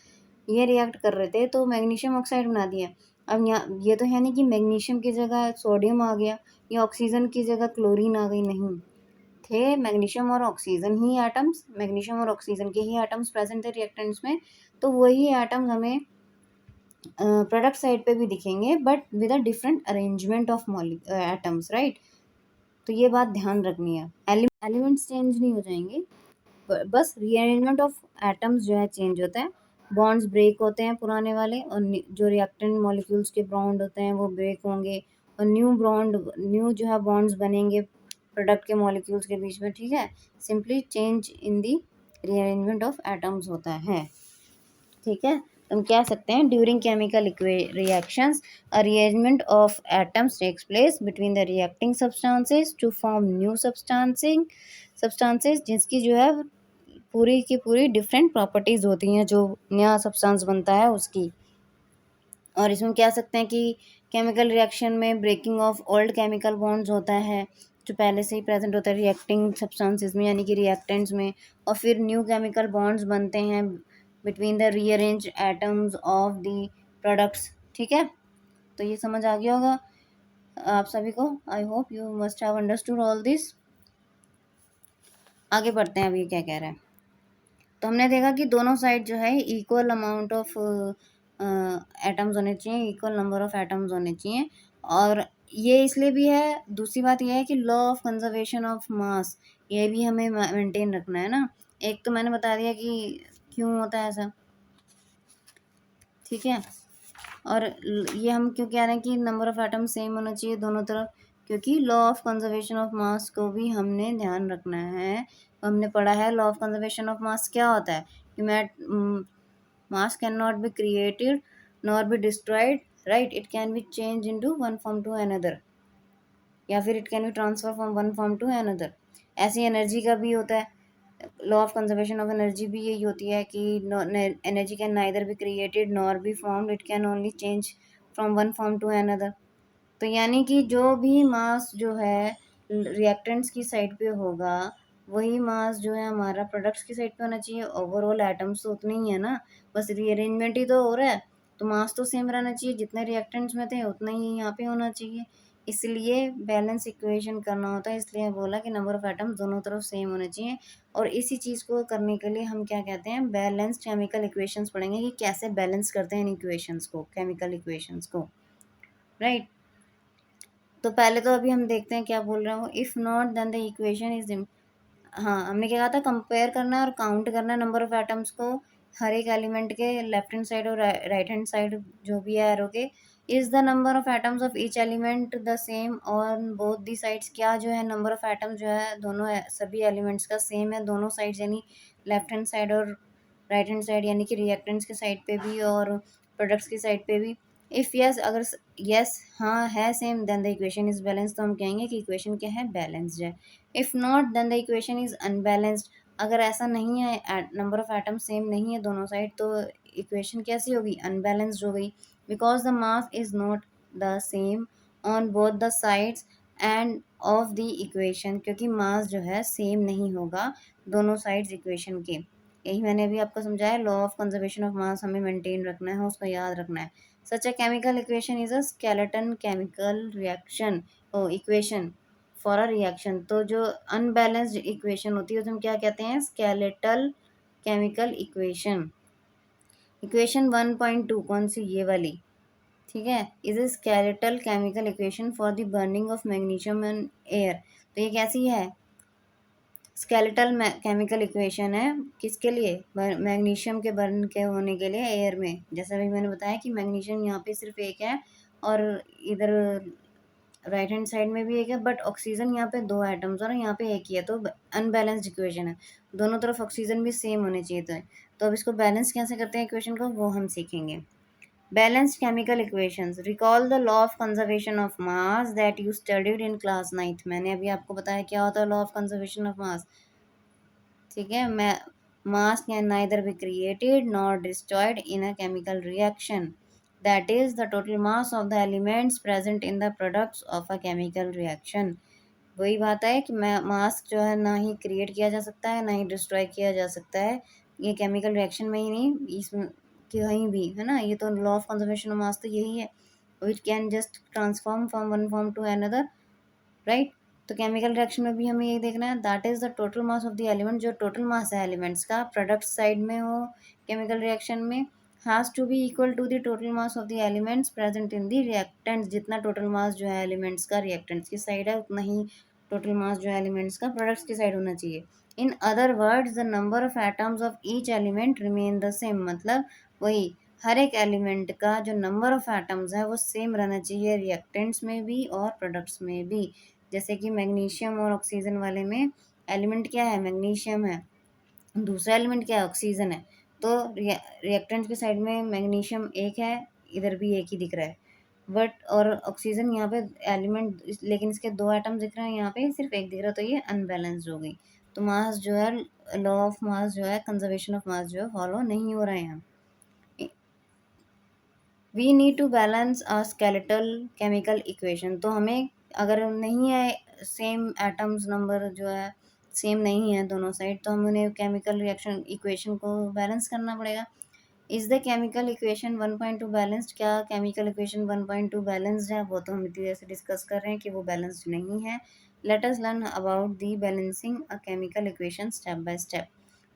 ये रिएक्ट कर रहे थे तो मैग्नीशियम ऑक्साइड बना दिया। अब यहाँ ये तो है नहीं कि मैग्नीशियम की जगह सोडियम आ गया या ऑक्सीजन की जगह क्लोरीन आ गई, नहीं, थे मैग्नीशियम और ऑक्सीजन ही एटम्स, मैग्नीशियम और ऑक्सीजन के ही एटम्स प्रेजेंट थे रिएक्टेंट्स में। तो वही एटम्स हमें प्रोडक्ट साइड पे भी दिखेंगे, but with a different arrangement of atoms, right. तो ये बात ध्यान रखनी है, एलिमेंट्स चेंज नहीं हो जाएंगे, बस रीअरेंजमेंट ऑफ एटम्स जो है चेंज होता है। बॉन्ड्स ब्रेक होते हैं पुराने वाले, और जो रिएक्टेंट मॉलिक्यूल्स के बॉन्ड होते हैं वो ब्रेक होंगे, और न्यू जो है बॉन्ड्स बनेंगे प्रोडक्ट के मॉलिक्यूल्स के बीच में, ठीक है। Simply change in the rearrangement of atoms होता है, ठीक है। हम कह सकते हैं during chemical reactions a rearrangement of atoms takes place between the reacting substances to form new substances जिसकी जो है पूरी की पूरी डिफरेंट प्रॉपर्टीज होती हैं, जो नया सब्सटेंस बनता है उसकी। और इसमें कह सकते हैं कि केमिकल रिएक्शन में breaking of old chemical bonds होता है, जो पहले से ही प्रेजेंट होता है रिएक्टिंग सब्सटेंसेस में, यानी कि रिएक्टेंट्स में, और फिर न्यू केमिकल बॉन्ड्स बनते हैं between the rearranged atoms of the products, ठीक है। तो ये समझ आ गया होगा आप सभी को। I hope you must have understood all this. आगे बढ़ते हैं, अब ये क्या कह रहा है। तो हमने देखा कि दोनों साइड जो है इक्वल अमाउंट ऑफ एटम्स होने चाहिए, इक्वल नंबर ऑफ एटम्स होने चाहिए। और ये इसलिए भी है, दूसरी बात यह है कि लॉ ऑफ कंजर्वेशन ऑफ मास, ये भी हमें मेंटेन रखना है ना। एक तो मैंने बता दिया कि क्यों होता है ऐसा, ठीक है। और ये हम क्यों कह रहे हैं कि नंबर ऑफ एटम सेम होना चाहिए दोनों तरफ, क्योंकि law of conservation of mass को भी हमने ध्यान रखना है। हमने पढ़ा है law of conservation of mass क्या होता है, कि mass can not be created nor be destroyed, right. It can be change into one form to another, या फिर it can be transfer from one form to another. ऐसी energy का भी होता है, law of conservation of energy भी यही होती है कि energy can neither be created nor be formed, it can only change from one form to another. तो यानी कि जो भी मास जो है रिएक्टेंट्स की साइड पे होगा, वही मास जो है हमारा प्रोडक्ट्स की साइड पे होना चाहिए। ओवरऑल एटम्स तो उतने ही है ना, बस रीअरेंजमेंट ही तो हो रहा है, तो मास तो सेम रहना चाहिए, जितने रिएक्टेंट्स में थे उतना ही यहाँ पे होना चाहिए। इसलिए बैलेंस इक्वेशन करना होता है, इसलिए बोला कि नंबर ऑफ एटम्स दोनों तरफ सेम होने चाहिए। और इसी चीज़ को करने के लिए हम क्या कहते हैं, बैलेंस्ड केमिकल इक्वेशंस पढ़ेंगे, कि कैसे बैलेंस करते हैं इन इक्वेशंस को, केमिकल इक्वेशंस को, राइट। तो पहले तो अभी हम देखते हैं क्या बोल रहा हूँ, if not then the equation is, हाँ हमने क्या कहा था, कंपेयर करना है और काउंट करना है नंबर ऑफ एटम्स को हर एक एलिमेंट के लेफ्ट हैंड साइड और राइट हैंड साइड जो भी है एरो के। Is the number of atoms of each element the same on both the sides, क्या जो है नंबर ऑफ एटम्स जो है दोनों सभी एलिमेंट्स का सेम है दोनों साइड्स, यानी लेफ्ट हैंड साइड और राइट हैंड साइड, यानी कि रिएक्टेंट्स के साइड पे भी और प्रोडक्ट्स की साइड पे भी। इफ़ यस, अगर यस हाँ है same, then the equation is balance, तो हम कहेंगे कि इक्वेशन क्या है, बैलेंस्ड है। If not then the equation is unbalanced, अगर ऐसा नहीं है, नंबर ऑफ एटम सेम नहीं है दोनों साइड, तो इक्वेशन कैसी होगी, अनबैलेंस्ड हो गई। Because the mass is not the same on both the sides end of the equation, क्योंकि मास जो है सेम नहीं होगा दोनों साइड्स इक्वेशन के। यही मैंने अभी आपको समझाया, law of conservation of mass हमें मेंटेन रखना है, उसको याद रखना है। Such a chemical equation is a skeleton chemical reaction equation for a reaction. तो जो अनबैलेंस्ड इक्वेशन होती है उसे हम क्या कहते हैं, स्केलेटल केमिकल इक्वेशन। इक्वेशन 1.2 कौन सी, ये वाली, ठीक है, is a skeletal chemical equation for the burning of magnesium in air. तो ये कैसी है, स्केलेटल केमिकल इक्वेशन है, किसके लिए, मैग्नीशियम के बर्न के होने के लिए एयर में। जैसा भी मैंने बताया कि मैग्नीशियम यहाँ पे सिर्फ एक है और इधर राइट हैंड साइड में भी एक है, बट ऑक्सीजन यहाँ पे दो एटम्स और यहाँ पे एक ही है, तो अनबैलेंस्ड इक्वेशन है। दोनों तरफ ऑक्सीजन भी सेम होने चाहिए। तो अब इसको बैलेंस कैसे करते हैं इक्वेशन को, वो हम सीखेंगे। Balanced chemical equations. Recall the law of conservation of mass that you studied in class 9th. मैंने अभी आपको बताया क्या होता है law of conservation of mass, ठीक है। मैं mass can neither be created nor destroyed in a chemical reaction. That is the total mass of the elements present in the products of a chemical reaction. वही बात है कि मास जो है ना ही क्रिएट किया जा सकता है ना ही डिस्ट्रॉय किया जा सकता है, ये केमिकल रिएक्शन में ही नहीं, इसमें कहीं भी, है ना। ये तो law of conservation of mass तो यही है, which can just transform from one form to another, right. तो केमिकल रिएक्शन में भी हमें यही देखना है, that is the total mass of the element, जो टोटल मास है एलिमेंट्स का प्रोडक्ट साइड में हो केमिकल रिएक्शन में, has to be equal to the total mass of the elements present in the reactants. जितना टोटल मास जो है elements का रिएक्टेंट्स की साइड है, उतना ही टोटल मास जो है एलिमेंट्स का प्रोडक्ट्स की साइड होना चाहिए। In other words the number of atoms of each element remain the same. मतलब वही, हर एक एलिमेंट का जो नंबर ऑफ एटम्स है वो सेम रहना चाहिए, रिएक्टेंट्स में भी और प्रोडक्ट्स में भी। जैसे कि मैग्नीशियम और ऑक्सीजन वाले में एलिमेंट क्या है, मैग्नीशियम है, दूसरा एलिमेंट क्या है, ऑक्सीजन है। तो रिएक्टेंट्स की साइड में मैग्नीशियम एक है, इधर भी एक ही दिख रहा है, बट और ऑक्सीजन यहाँ पे एलिमेंट, लेकिन इसके दो एटम दिख रहे हैं, यहाँ पे सिर्फ एक दिख रहा है, तो ये अनबैलेंस्ड हो गई। तो मास जो है, लॉ ऑफ मास जो है, कंजर्वेशन ऑफ मास जो है फॉलो नहीं हो रहा है यहाँ। We need to balance a skeletal chemical equation. तो हमें अगर नहीं है सेम एटम्स नंबर जो है सेम नहीं है दोनों साइड, तो हम उन्हें केमिकल रिएक्शन इक्वेशन को बैलेंस करना पड़ेगा। Is the chemical equation 1.2 balanced, क्या केमिकल इक्वेशन 1.2 बैलेंस्ड है, वो तो हम इतनी देर से डिस्कस कर रहे हैं कि वो बैलेंस्ड नहीं है। Let us learn about the balancing a chemical equation step by step.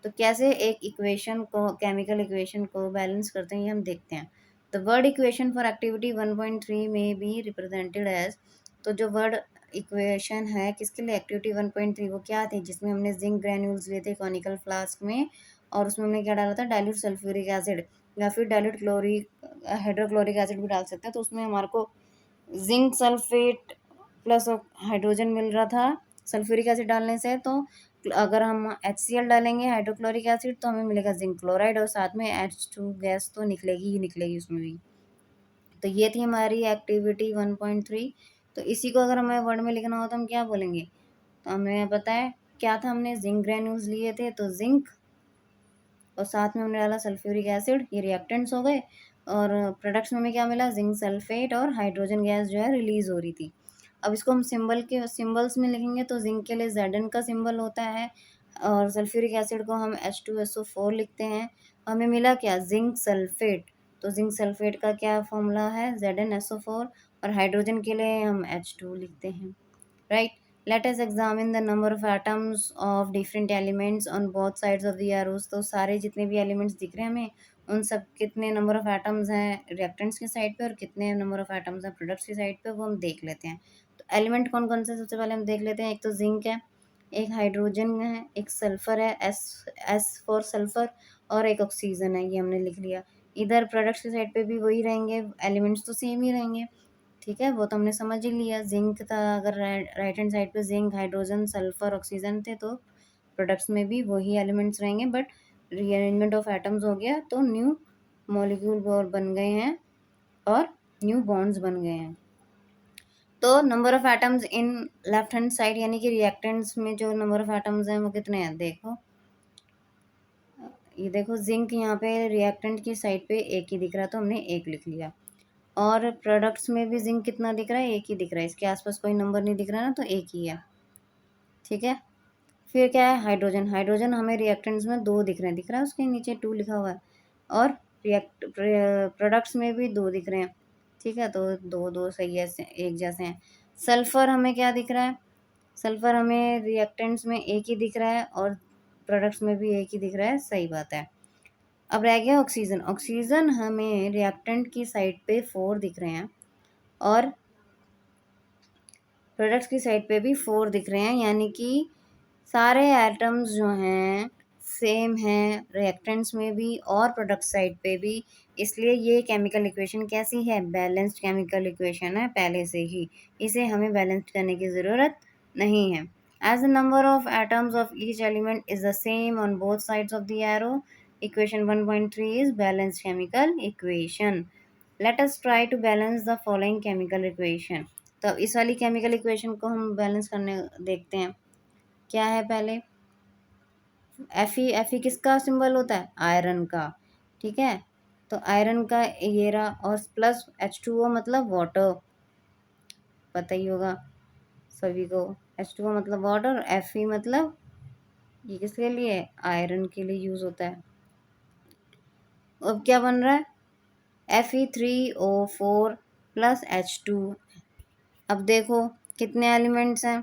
तो कैसे एक इक्वेशन को, केमिकल इक्वेशन को बैलेंस करते हैं, ये हम देखते हैं। The word equation for activity 1.3 में बी रिप्रेजेंटेड एज। तो जो वर्ड इक्वेशन है किसके लिए, एक्टिविटी 1.3, वो क्या थी, जिसमें हमने जिंक ग्रेन्यूल्स लिए थे कॉनिकल फ्लास्क में, और उसमें हमने क्या डाला था, डाइल्यूट सल्फ्यूरिक एसिड, या फिर डाइल्यूट क्लोरिक हाइड्रोक्लोरिक एसिड भी डाल सकते हैं। तो उसमें हमारे को जिंक सल्फेट प्लस हाइड्रोजन मिल रहा था सल्फ्यूरिक एसिड डालने से। तो अगर हम HCl डालेंगे हाइड्रोक्लोरिक एसिड, तो हमें मिलेगा जिंक क्लोराइड, और साथ में H2 गैस तो निकलेगी ही निकलेगी उसमें भी। तो ये थी हमारी एक्टिविटी 1.3। तो इसी को अगर हमें वर्ड में लिखना हो तो हम क्या बोलेंगे, तो हमें पता है क्या था, हमने जिंक ग्रेन्यूल्स लिए थे, तो जिंक, और साथ में हमने डाला सल्फ्यूरिक एसिड, ये रिएक्टेंट्स हो गए। और प्रोडक्ट्स में हमें क्या मिला, जिंक सल्फेट और हाइड्रोजन गैस जो है रिलीज हो रही थी। अब इसको हम सिंबल्स में लिखेंगे, तो जिंक के लिए Zn का सिंबल होता है, और सल्फ्यूरिक एसिड को हम H2SO4 लिखते हैं। हमें मिला क्या, जिंक सल्फेट। तो जिंक सल्फेट का क्या फॉर्मूला है, ZnSO4, और हाइड्रोजन के लिए हम H2 लिखते हैं, right? Let us examine the number of atoms of different elements on both sides of the arrows। तो सारे जितने भी एलिमेंट्स दिख रहे हैं हमें, उन सब कितने नंबर ऑफ एटम्स हैं रिएक्टेंट्स की साइड पे और कितने नंबर ऑफ एटम्स हैं प्रोडक्ट्स की साइड पे, वो हम देख लेते हैं। तो एलिमेंट कौन कौन से, सबसे पहले हम देख लेते हैं। एक तो जिंक है, एक हाइड्रोजन है, एक सल्फर है, एस फॉर सल्फर, और एक ऑक्सीजन है, ये हमने लिख लिया। इधर प्रोडक्ट्स की साइड पे भी वही रहेंगे, एलिमेंट्स तो सेम ही रहेंगे, ठीक है, वो तो हमने समझ ही लिया। जिंक था, अगर राइट हैंड साइड पे जिंक, हाइड्रोजन, सल्फर, ऑक्सीजन थे, तो प्रोडक्ट्स में भी वही एलिमेंट्स रहेंगे, बट रीअरेंजमेंट ऑफ एटम्स हो गया, तो न्यू मॉलिक्यूल बन गए हैं और न्यू बॉन्ड्स बन गए हैं। तो number of atoms in left hand side, यानी कि रिएक्टेंट्स में जो नंबर ऑफ एटम्स हैं वो कितने हैं, देखो ये देखो, जिंक यहाँ पे रिएक्टेंट की साइड पे एक ही दिख रहा है, तो हमने एक लिख लिया। और प्रोडक्ट्स में भी जिंक कितना दिख रहा है, एक ही दिख रहा है, इसके आसपास कोई नंबर नहीं दिख रहा ना, तो एक ही है, ठीक है। फिर क्या है हाइड्रोजन, हाइड्रोजन हमें रिएक्टेंट्स में 2 दिख रहे हैं, दिख रहा है उसके नीचे 2 लिखा हुआ है, और प्रोडक्ट्स में भी 2 दिख रहे हैं, ठीक है, तो 2 सही है, एक जैसे हैं। सल्फर हमें क्या दिख रहा है, सल्फर हमें रिएक्टेंट्स में एक ही दिख रहा है और प्रोडक्ट्स में भी एक ही दिख रहा है, सही बात है। अब रह गया ऑक्सीजन, ऑक्सीजन हमें रिएक्टेंट की साइड पे 4 दिख रहे हैं और प्रोडक्ट्स की साइड पे भी 4 दिख रहे हैं, यानी कि सारे एटम्स जो हैं सेम हैं रिएक्टेंट्स में भी और प्रोडक्ट साइड पे भी, इसलिए ये केमिकल इक्वेशन कैसी है, बैलेंस्ड केमिकल इक्वेशन है पहले से ही, इसे हमें बैलेंस्ड करने की ज़रूरत नहीं है। As the number of atoms of each element is the same on both sides of the arrow, equation 1.3 is balanced chemical equation. Let us try to balance the following chemical equation. तो इस वाली chemical equation को हम balance करने देखते हैं। क्या है पहले, एफ ई किसका सिंबल होता है, आयरन का, ठीक है, तो आयरन का ये रहा, और प्लस H2O मतलब वाटर, पता ही होगा सभी को, H2O मतलब वाटर, Fe मतलब ये किसके लिए, आयरन के लिए यूज होता है। अब क्या बन रहा है, Fe3O4 प्लस H2। अब देखो कितने एलिमेंट्स हैं,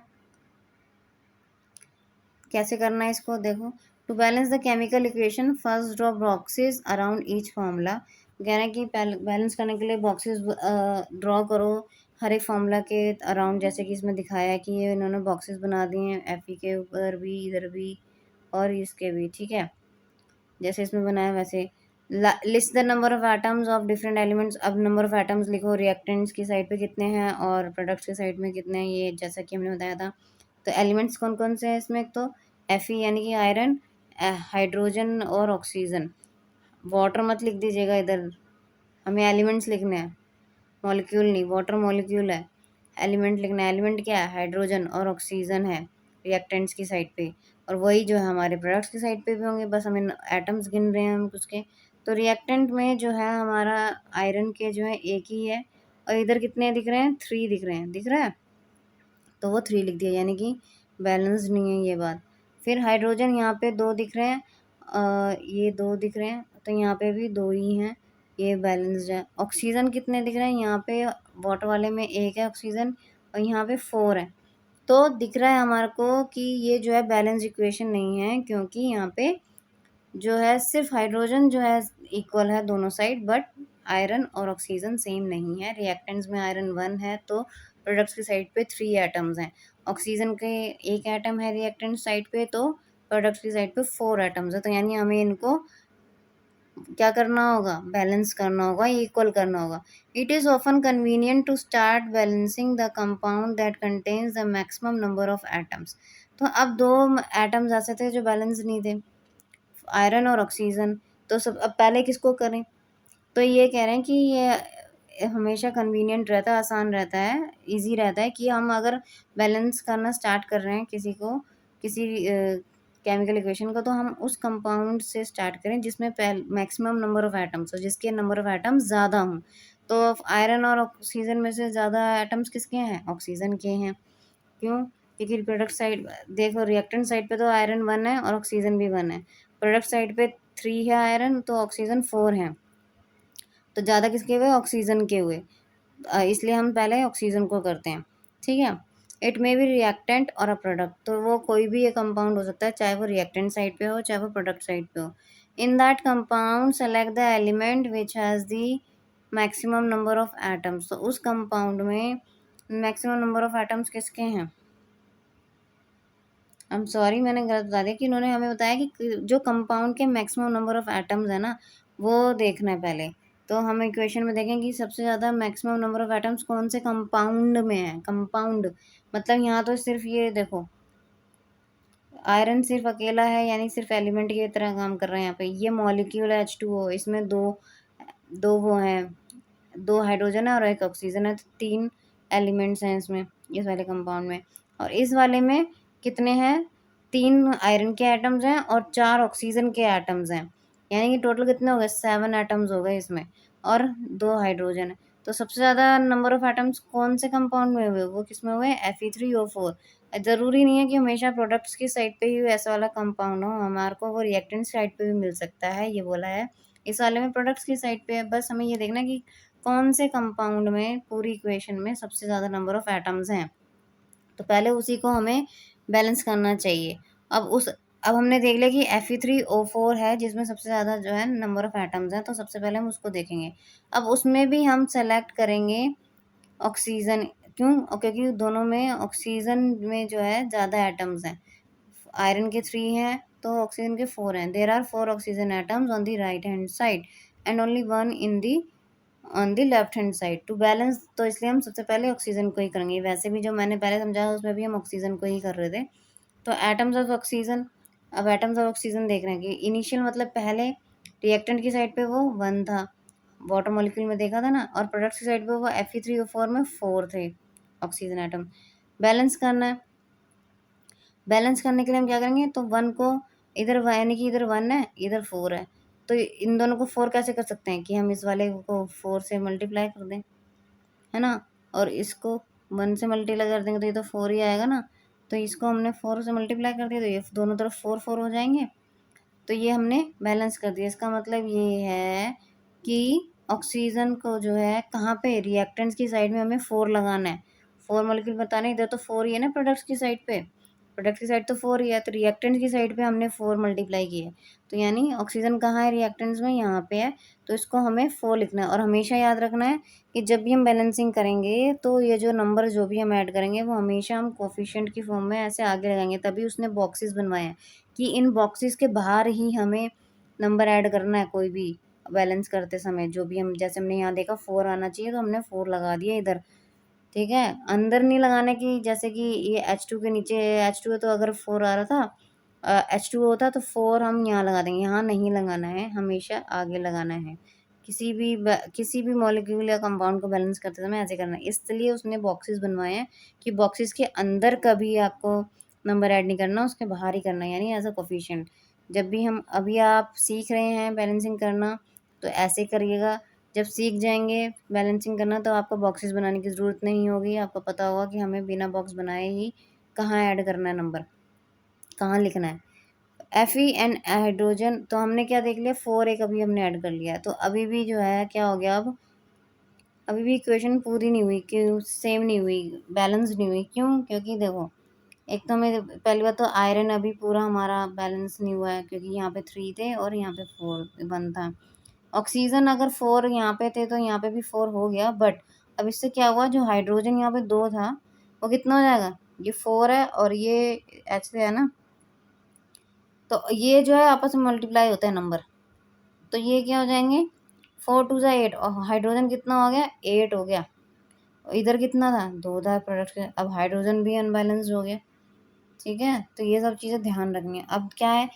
कैसे करना है इसको, देखो to balance the chemical equation first draw boxes around each formula, कह रहे हैं कि बैलेंस करने के लिए बॉक्सेस ड्रॉ करो हर एक फार्मूला के अराउंड, जैसे कि इसमें दिखाया है कि ये इन्होंने बॉक्सेस बना दिए हैं, एफ के ऊपर भी, इधर भी और इसके भी, ठीक है, जैसे इसमें बनाया वैसे। List the number of atoms of different elements, अब नंबर ऑफ एटम्स लिखो, रिएक्टेंट्स की साइड पे कितने हैं और प्रोडक्ट्स की साइड में कितने हैं, ये जैसा कि हमने बताया था। तो एलिमेंट्स कौन कौन से हैं इसमें, एक तो Fe यानी कि आयरन, हाइड्रोजन और ऑक्सीजन, वाटर मत लिख दीजिएगा इधर, हमें एलिमेंट्स लिखने हैं, मॉलिक्यूल नहीं, वाटर मॉलिक्यूल है, एलिमेंट लिखना है, एलिमेंट क्या है, हाइड्रोजन और ऑक्सीजन है रिएक्टेंट्स की साइड पे, और वही जो है हमारे प्रोडक्ट्स की साइड पे भी होंगे, बस हमें एटम्स गिन रहे हैं हम उसके। तो रिएक्टेंट में जो है हमारा आयरन के जो है एक ही है, और इधर कितने दिख रहे हैं, 3 दिख रहे हैं, दिख रहा है, तो वो 3 लिख दिया, यानी कि बैलेंस नहीं है ये बात। फिर हाइड्रोजन यहाँ पे 2 दिख रहे हैं, ये 2 दिख रहे हैं, तो यहाँ पे भी 2 ही हैं, ये बैलेंस्ड है। ऑक्सीजन कितने दिख रहे हैं, यहाँ पे वाटर वाले में 1 है ऑक्सीजन और यहाँ पे 4 है, तो दिख रहा है हमारे को कि ये जो है बैलेंस इक्वेशन नहीं है, क्योंकि यहाँ पे जो है सिर्फ हाइड्रोजन जो है इक्वल है दोनों साइड, बट आयरन और ऑक्सीजन सेम नहीं है। रिएक्टेंट्स में आयरन 1 है तो प्रोडक्ट्स की साइड पे 3 एटम्स हैं, ऑक्सीजन के 1 एटम है रिएक्टेंट साइड पे, तो प्रोडक्ट्स की साइड पे 4 एटम्स है, तो यानी हमें इनको क्या करना होगा, बैलेंस करना होगा, इक्वल करना होगा। It is often convenient to start balancing the compound that contains the maximum number of atoms. तो अब 2 एटम्स ऐसे थे जो बैलेंस नहीं थे, आयरन और ऑक्सीजन, तो सब अब पहले किसको करें, तो ये कह रहे हैं कि ये हमेशा कन्वीनियंट रहता है, आसान रहता है, इजी रहता है कि हम अगर बैलेंस करना स्टार्ट कर रहे हैं किसी को, किसी केमिकल इक्वेशन को, तो हम उस कंपाउंड से स्टार्ट करें जिसमें मैक्सिमम नंबर ऑफ एटम्स हो, जिसके नंबर ऑफ एटम्स ज़्यादा हों। तो आयरन और ऑक्सीजन में से ज़्यादा एटम्स किसके हैं, ऑक्सीजन के हैं, क्यों, क्योंकि प्रोडक्ट साइड देखो, रिएक्टेंट साइड पे तो आयरन 1 है और ऑक्सीजन भी 1 है, प्रोडक्ट साइड पे 3 है आयरन, तो ऑक्सीजन 4 है, तो ज़्यादा किसके हुए, ऑक्सीजन के हुए, इसलिए हम पहले ऑक्सीजन को करते हैं, ठीक है। इट मे बी रिएक्टेंट और अ प्रोडक्ट, तो वो कोई भी एक कंपाउंड हो सकता है, चाहे वो रिएक्टेंट साइड पे हो चाहे वो प्रोडक्ट साइड पे हो। In that compound select the element which has the maximum number of atoms, तो उस कंपाउंड में मैक्सिमम नंबर ऑफ एटम्स किसके हैं, आई एम सॉरी मैंने गलत बता दिया, कि इन्होंने हमें बताया कि जो कंपाउंड के मैक्सिमम नंबर ऑफ एटम्स है ना, वो देखना है पहले। तो हम इक्वेशन में देखें कि सबसे ज़्यादा मैक्सिमम नंबर ऑफ एटम्स कौन से कंपाउंड में है, कंपाउंड मतलब यहाँ तो सिर्फ ये देखो, आयरन सिर्फ अकेला है, यानी सिर्फ एलिमेंट की तरह काम कर रहे हैं यहाँ पे, ये मॉलिक्यूल है H2O, इसमें दो दो वो हैं, 2 हाइड्रोजन है और 1 ऑक्सीजन है, तो 3 एलिमेंट्स हैं इसमें, इस वाले कंपाउंड में। और इस वाले में कितने हैं, 3 आयरन के एटम्स हैं और 4 ऑक्सीजन के एटम्स हैं, यानी कि टोटल कितने हो गए, 7 एटम्स हो गए इसमें, और 2 हाइड्रोजन है। तो सबसे ज़्यादा नंबर ऑफ एटम्स कौन से कंपाउंड में हुए, वो किस में हुए, Fe3O4। ज़रूरी नहीं है कि हमेशा प्रोडक्ट्स की साइड पे ही ऐसा वाला कंपाउंड हो, हमारे को वो रिएक्टेंट साइड पे भी मिल सकता है, ये बोला है। इस वाले में प्रोडक्ट्स की साइड पे है, बस हमें ये देखना है कि कौन से कंपाउंड में पूरी इक्वेशन में सबसे ज़्यादा नंबर ऑफ एटम्स हैं, तो पहले उसी को हमें बैलेंस करना चाहिए। अब हमने देख लिया कि Fe3O4 है जिसमें सबसे ज़्यादा जो है नंबर ऑफ एटम्स हैं, तो सबसे पहले हम उसको देखेंगे। अब उसमें भी हम सेलेक्ट करेंगे ऑक्सीजन, क्यों? क्योंकि दोनों में ऑक्सीजन में जो है ज़्यादा एटम्स हैं। आयरन के 3 हैं तो ऑक्सीजन के 4 हैं। There are 4 oxygen atoms on the right hand side and only 1 in the on the left hand side to balance, तो इसलिए हम सबसे पहले ऑक्सीजन को ही करेंगे। वैसे भी जो मैंने पहले समझाया उसमें भी हम ऑक्सीजन को ही कर रहे थे। तो एटम्स ऑफ ऑक्सीजन, अब एटम्स ऑफ ऑक्सीजन देख रहे हैं कि इनिशियल मतलब पहले रिएक्टेंट की साइड पे वो 1 था, वाटर मॉलिक्यूल में देखा था ना, और प्रोडक्ट की साइड पे वो Fe3O4 में 4 थे ऑक्सीजन एटम। बैलेंस करना है, बैलेंस करने के लिए हम क्या करेंगे, तो 1 को इधर यानी कि इधर 1 है, इधर 4 है, तो इन दोनों को 4 कैसे कर सकते हैं कि हम इस वाले को 4 से मल्टीप्लाई कर दें, है ना, और इसको 1 से मल्टीप्लाई कर देंगे तो ये तो 4 ही आएगा ना, तो इसको हमने 4 से मल्टीप्लाई कर दिया तो ये दोनों तरफ 4 4 हो जाएंगे, तो ये हमने बैलेंस कर दिया। इसका मतलब ये है कि ऑक्सीजन को जो है कहाँ पे, रिएक्टेंट्स की साइड में हमें 4 लगाना है। 4 मॉलिक्यूल बताने, इधर तो 4 ही है ना प्रोडक्ट्स की साइड पे, प्रोडक्ट की साइड तो 4 ही है, तो रिएक्टेंट की साइड पे हमने 4 मल्टीप्लाई किए, तो यानी ऑक्सीजन कहाँ है रिएक्टेंट्स में, यहाँ पे है, तो इसको हमें 4 लिखना है। और हमेशा याद रखना है कि जब भी हम बैलेंसिंग करेंगे तो ये जो नंबर जो भी हम ऐड करेंगे वो हमेशा हम कोफिशिएंट की फॉर्म में ऐसे आगे लगाएंगे, तभी उसने बॉक्सेस बनवाए हैं कि इन बॉक्सेस के बाहर ही हमें नंबर ऐड करना है। कोई भी बैलेंस करते समय जो भी हम, जैसे हमने यहाँ देखा 4 आना चाहिए तो हमने 4 लगा दिया इधर, ठीक है, अंदर नहीं लगाने की, जैसे कि ये H2 के नीचे H2 है तो अगर 4 आ रहा था, H2 होता तो 4 हम यहाँ लगा देंगे, यहाँ नहीं लगाना है, हमेशा आगे लगाना है। किसी भी मॉलिक्यूल या कंपाउंड को बैलेंस करते समय ऐसे करना है, इसलिए उसने बॉक्सेस बनवाए हैं कि बॉक्सेस के अंदर कभी आपको नंबर ऐड नहीं करना, उसके बाहर ही करना है, यानी एज अ कोफिशिएंट। जब भी हम, अभी आप सीख रहे हैं बैलेंसिंग करना तो ऐसे करिएगा, जब सीख जाएंगे बैलेंसिंग करना तो आपको बॉक्सेस बनाने की ज़रूरत नहीं होगी, आपको पता होगा कि हमें बिना बॉक्स बनाए ही कहाँ ऐड करना है नंबर, कहाँ लिखना है। Fe एंड हाइड्रोजन, तो हमने क्या देख लिया, 4 एक अभी हमने ऐड कर लिया, तो अभी भी जो है क्या हो गया, अब अभी भी इक्वेशन पूरी नहीं हुई, क्यों सेम नहीं हुई, बैलेंस नहीं हुई, क्यों? क्योंकि देखो, एक तो मेरे पहली बात तो आयरन अभी पूरा हमारा बैलेंस नहीं हुआ है, क्योंकि यहाँ पे 3 थे और यहाँ पे 4 1 था। ऑक्सीजन अगर 4 यहाँ पे थे तो यहाँ पे भी 4 हो गया, बट अब इससे क्या हुआ, जो हाइड्रोजन यहाँ पे 2 था वो कितना हो जाएगा, ये 4 है और ये H से है ना, तो ये जो है आपस में मल्टीप्लाई होता है नंबर, तो ये क्या हो जाएंगे, 4 2 8, और हाइड्रोजन कितना हो गया, 8 हो गया, इधर कितना था, 2 था प्रोडक्ट, अब हाइड्रोजन भी अनबैलेंस्ड हो गया, ठीक है, तो ये सब चीज़ें ध्यान रखनी है। अब क्या है,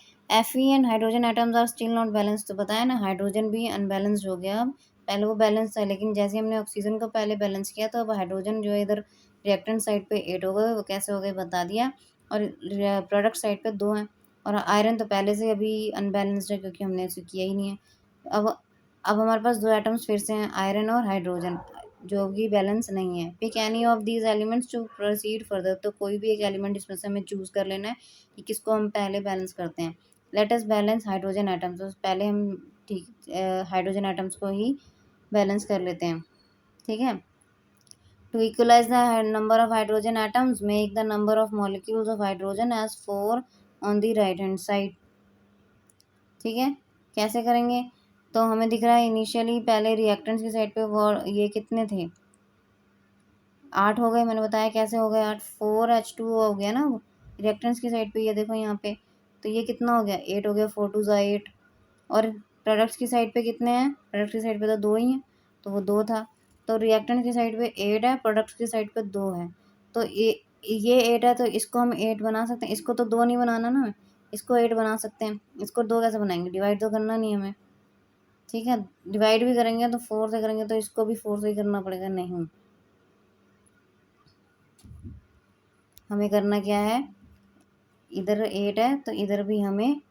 Fe and hydrogen atoms are still not balance, तो बताया ना, हाइड्रोजन भी अनबैलेंस्ड हो गया। अब पहले वो बैलेंस था, लेकिन जैसे हमने ऑक्सीजन को पहले बैलेंस किया तो अब हाइड्रोजन जो है इधर रिएक्टेंट साइड पे 8 हो गए, वो कैसे हो गए बता दिया, और प्रोडक्ट साइड पे 2 हैं, और आयरन तो पहले से अभी अनबैलेंस्ड है क्योंकि हमने इसे किया ही नहीं है। अब अब हमारे पास 2 एटम्स फिर से हैं, आयरन और हाइड्रोजन, जो कि बैलेंस नहीं है। Pick any of these elements to proceed further, तो कोई भी एक एलिमेंट इसमें से हमें चूज कर लेना है कि किसको हम पहले बैलेंस करते हैं। Let us balance hydrogen atoms, तो पहले हम ठीक हाइड्रोजन एटम्स को ही बैलेंस कर लेते हैं, ठीक है। To equalize the number of hydrogen atoms make the number of molecules of hydrogen as 4 on the right hand side, ठीक है। कैसे करेंगे, तो हमें दिख रहा है इनिशियली पहले रिएक्टेंट्स की साइड पे वो ये कितने थे, 8 हो गए, मैंने बताया कैसे हो गए 8, 4H2 हो गया ना रिएक्टेंट्स की साइड पे, ये देखो यहाँ पे, तो ये कितना हो गया, 8 हो गया, 4 2 8, और प्रोडक्ट्स की साइड पे कितने हैं, प्रोडक्ट की साइड पे तो 2 ही हैं, तो वो 2 था, तो रिएक्टेंट की साइड पे 8 है, प्रोडक्ट्स की साइड पे 2 है, तो ये 8 है तो इसको हम 8 बना सकते हैं, इसको तो 2 नहीं बनाना ना, इसको 8 बना सकते हैं, इसको 2 कैसे बनाएंगे, डिवाइड तो करना नहीं हमें, ठीक है, डिवाइड भी करेंगे तो 4 से करेंगे तो इसको भी 4 से ही करना पड़ेगा, नहीं, हमें करना क्या है, इधर 8 है तो इधर भी हमें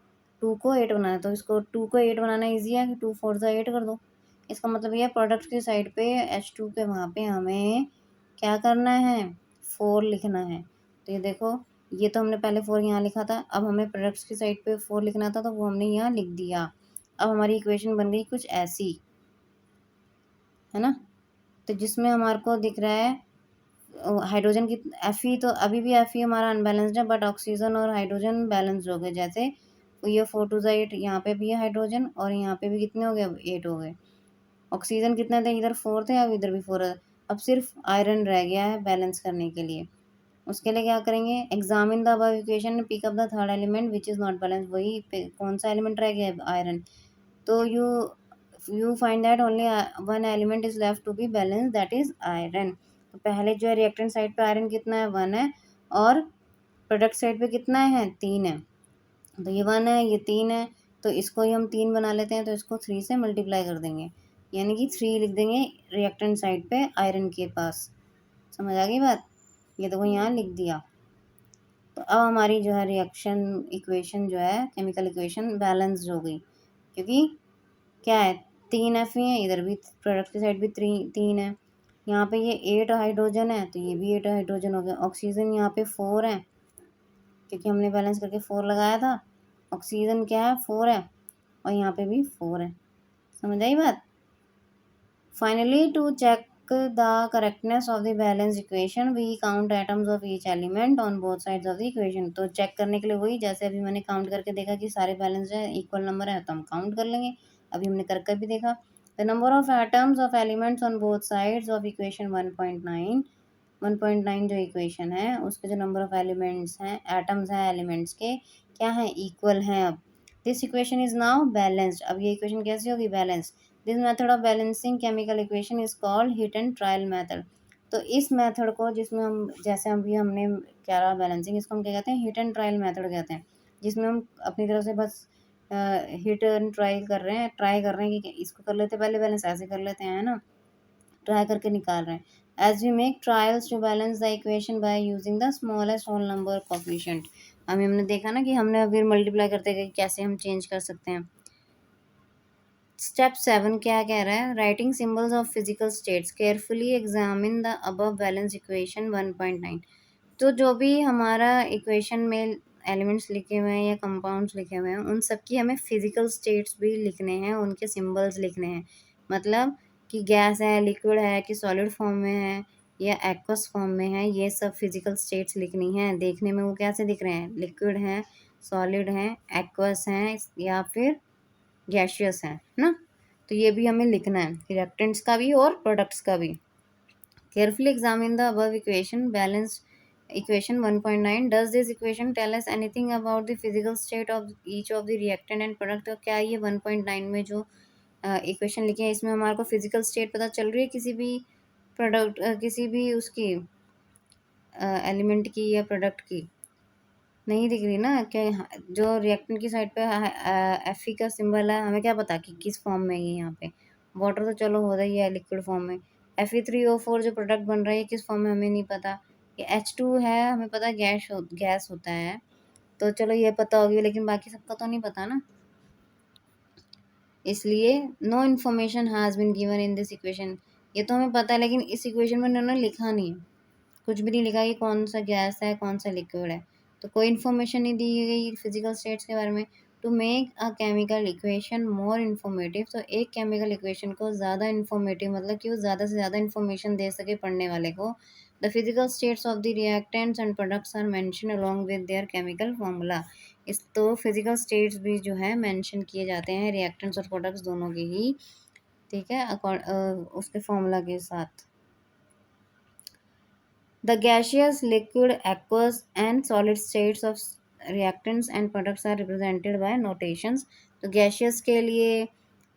2 को 8 बनाना है, तो इसको 2 को 8 बनाना ईजी है कि 2 4 से 8 कर दो, इसका मतलब ये प्रोडक्ट की साइड पे H2 के वहाँ पे हमें क्या करना है, 4 लिखना है। तो ये देखो, ये तो हमने पहले 4 यहाँ लिखा था, अब हमें प्रोडक्ट्स की साइड पे 4 लिखना था, तो वो हमने यहाँ लिख दिया। अब हमारी इक्वेशन बन गई कुछ ऐसी, है ना। तो जिसमें हमारे को दिख रहा है हाइड्रोजन की Fe, तो अभी भी Fe हमारा अनबैलेंस्ड है, बट ऑक्सीजन और हाइड्रोजन बैलेंस्ड हो गए। जैसे ये 4 टू 8, यहाँ पे भी है हाइड्रोजन और यहाँ पे भी कितने हो गए, अब 8 हो गए। ऑक्सीजन कितने थे, इधर 4 थे, अब इधर भी 4 है। अब सिर्फ आयरन रह गया है बैलेंस करने के लिए। उसके लिए क्या करेंगे, examine the above equation, pick up the third element which is not balance. वही कौन सा एलिमेंट रह गया, आयरन। तो you find that only one element is left to be balance, that is iron. तो पहले जो है रिएक्टेंट साइड पे आयरन कितना है, 1 है, और प्रोडक्ट साइड पे कितना है, 3 है। तो ये 1 है, ये 3 है, तो इसको ही हम 3 बना लेते हैं, तो इसको 3 से मल्टीप्लाई कर देंगे, यानी कि 3 लिख देंगे रिएक्टेंट साइड पे आयरन के पास। समझ आ गई बात, ये देखो यहाँ लिख दिया। तो अब हमारी जो है रिएक्शन इक्वेशन जो है, केमिकल इक्वेशन बैलेंस्ड हो गई, क्योंकि क्या है, 3 Fe है, इधर भी प्रोडक्ट की साइड भी 3 है। यहाँ पे ये 8 हाइड्रोजन है, तो ये भी 8 हाइड्रोजन हो गया। ऑक्सीजन यहाँ पे 4 है, क्योंकि हमने बैलेंस करके 4 लगाया था। ऑक्सीजन क्या है, 4 है, और यहाँ पे भी 4 है। समझ आई बात। Finally to check the correctness of the balance equation we count atoms of each element on both sides of the equation. तो चेक करने के लिए वही, जैसे अभी मैंने काउंट करके देखा कि सारे बैलेंस है, इक्वल नंबर है, तो हम काउंट कर लेंगे। अभी हमने करके भी देखा। The number of atoms of elements on both sides of equation 1.9 जो इक्वेशन है, उसके जो नंबर ऑफ एलिमेंट्स हैं, एटम्स हैं एलिमेंट्स के, क्या है, इक्वल हैं। अब this equation is now balanced. अब ये इक्वेशन कैसी होगी, balance. This method of balancing chemical equation is called hit and trial method. तो इस मेथड को, जिसमें हम, जैसे अभी हमने क्या रहा बैलेंसिंग, इसको हम क्या कहते हैं, हिट एंड ट्रायल मेथड कहते हैं, जिसमें हम अपनी तरफ से बस हिट एंड ट्राई कर रहे हैं कि इसको कर लेते पहले बैलेंस, ऐसे कर लेते हैं, है ना, ट्राई करके निकाल रहे हैं। As we make trials to balance the equation by using the smallest whole number coefficient. अभी हमने देखा ना कि हमने अभी मल्टीप्लाई करते गए कैसे हम चेंज कर सकते हैं। स्टेप 7 क्या कह रहा है, writing symbols of physical states, carefully examine the above balance equation 1.9। तो जो भी हमारा इक्वेशन में एलिमेंट्स लिखे हुए हैं या कंपाउंड्स लिखे हुए हैं, उन सब की हमें फिजिकल स्टेट्स भी लिखने हैं, उनके सिंबल्स लिखने हैं। मतलब कि गैस है, लिक्विड है, कि सॉलिड फॉर्म में है या एक्वस फॉर्म में है, ये सब फिजिकल स्टेट्स लिखनी है। देखने में वो कैसे दिख रहे हैं, लिक्विड हैं, सॉलिड हैं, एक्वस हैं, या फिर गैशियस है ना। तो ये भी हमें लिखना है, रिएक्टेंट्स का भी और प्रोडक्ट्स का भी। Carefully examine the above equation balance equation 1.9। Does this equation tell us anything about the physical state of each of the reactant and product. तो क्या ये 1.9 में जो इक्वेशन लिखी है, इसमें हमारे को फिजिकल स्टेट पता चल रही है किसी भी प्रोडक्ट, किसी भी उसकी एलिमेंट की या प्रोडक्ट की? नहीं दिख रही ना। क्या जो रिएक्टेंट की साइड पे Fe का सिंबल है, हमें क्या पता कि किस फॉर्म में है ये, यहाँ पे वाटर तो चलो हो रही है लिक्विड फॉर्म में। Fe3O4 जो प्रोडक्ट बन रहा है, किस फॉर्म में हमें नहीं पता। ये H2 है, हमें पता गैस होता है, तो चलो ये पता होगी, लेकिन बाकी सबका तो नहीं पता ना। इसलिए no information has been given in this equation. ये तो हमें पता है, लेकिन इस इक्वेशन में उन्होंने लिखा नहीं है, कुछ भी नहीं लिखा कि कौन सा गैस है, कौन सा लिक्विड है, तो कोई इन्फॉर्मेशन नहीं दी गई फिजिकल स्टेट्स के बारे में। To make a chemical equation more informative, तो एक केमिकल इक्वेशन को ज़्यादा इन्फॉर्मेटिव, मतलब कि वो ज़्यादा से ज़्यादा इन्फॉर्मेशन दे सके पढ़ने वाले को, the physical states of the reactants and products are mention along with their chemical formula. इस तो फिजिकल स्टेट्स भी जो है मेंशन किए जाते हैं रिएक्टेंट्स और प्रोडक्ट्स दोनों के ही, ठीक है, उसके फार्मूला के साथ। The gaseous, liquid, aqueous and solid states of reactants and products are represented by notations। तो gaseous के लिए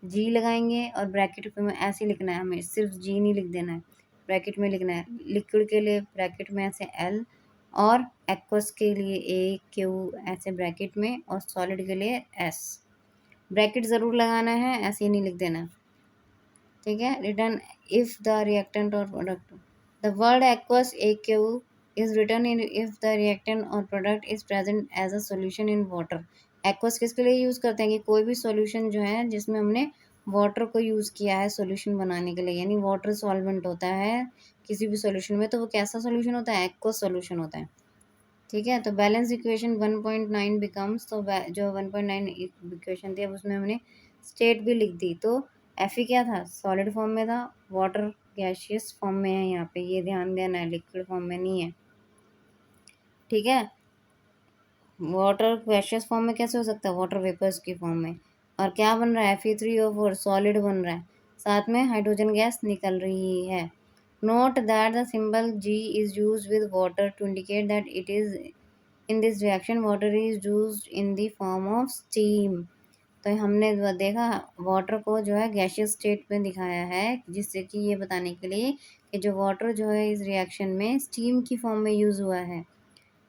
G लगाएंगे और ब्रैकेट में ऐसे लिखना है, हमें सिर्फ G नहीं लिख देना है, ब्रैकेट में लिखना है। लिक्विड के लिए ब्रैकेट में ऐसे L, और aqueous के लिए AQ ऐसे ब्रैकेट में, और सॉलिड के लिए S। ब्रैकेट ज़रूर लगाना है, ऐसे ही नहीं लिख देना, ठीक है। रिटर्न इफ द रिएक्टेंट और product, the word aqueous AQ is written in if the reactant or product is present as a solution in water। aqueous किसके लिए यूज़ करते हैं कि कोई भी सॉल्यूशन जो है जिसमें हमने वाटर को यूज़ किया है सॉल्यूशन बनाने के लिए, यानी वाटर सॉल्वेंट होता है किसी भी सॉल्यूशन में, तो वो कैसा सॉल्यूशन होता है? एक्वस सॉल्यूशन होता है। ठीक है, तो बैलेंस इक्वेशन 1.9 बिकम्स, तो जो 1.9 इक्वेशन थी अब उसमें हमने स्टेट भी लिख दी। तो एफ ई क्या था? सॉलिड फॉर्म में था, वाटर गैशियस फॉर्म में है, यहाँ पे ये ध्यान देना है, लिक्विड फॉर्म में नहीं है। ठीक है, वाटर गैशियस फॉर्म में कैसे हो सकता है? वाटर वेपर्स की फॉर्म में। और क्या बन रहा है? Fe3O4 सॉलिड बन रहा है, साथ में हाइड्रोजन गैस निकल रही है। Note that the symbol G is used with water to indicate that it is in this reaction water is used in the form of steam. तो हमने देखा वाटर को जो है गैशियस स्टेट में दिखाया है, जिससे कि ये बताने के लिए कि जो वाटर जो है इस रिएक्शन में स्टीम की फॉर्म में यूज़ हुआ है।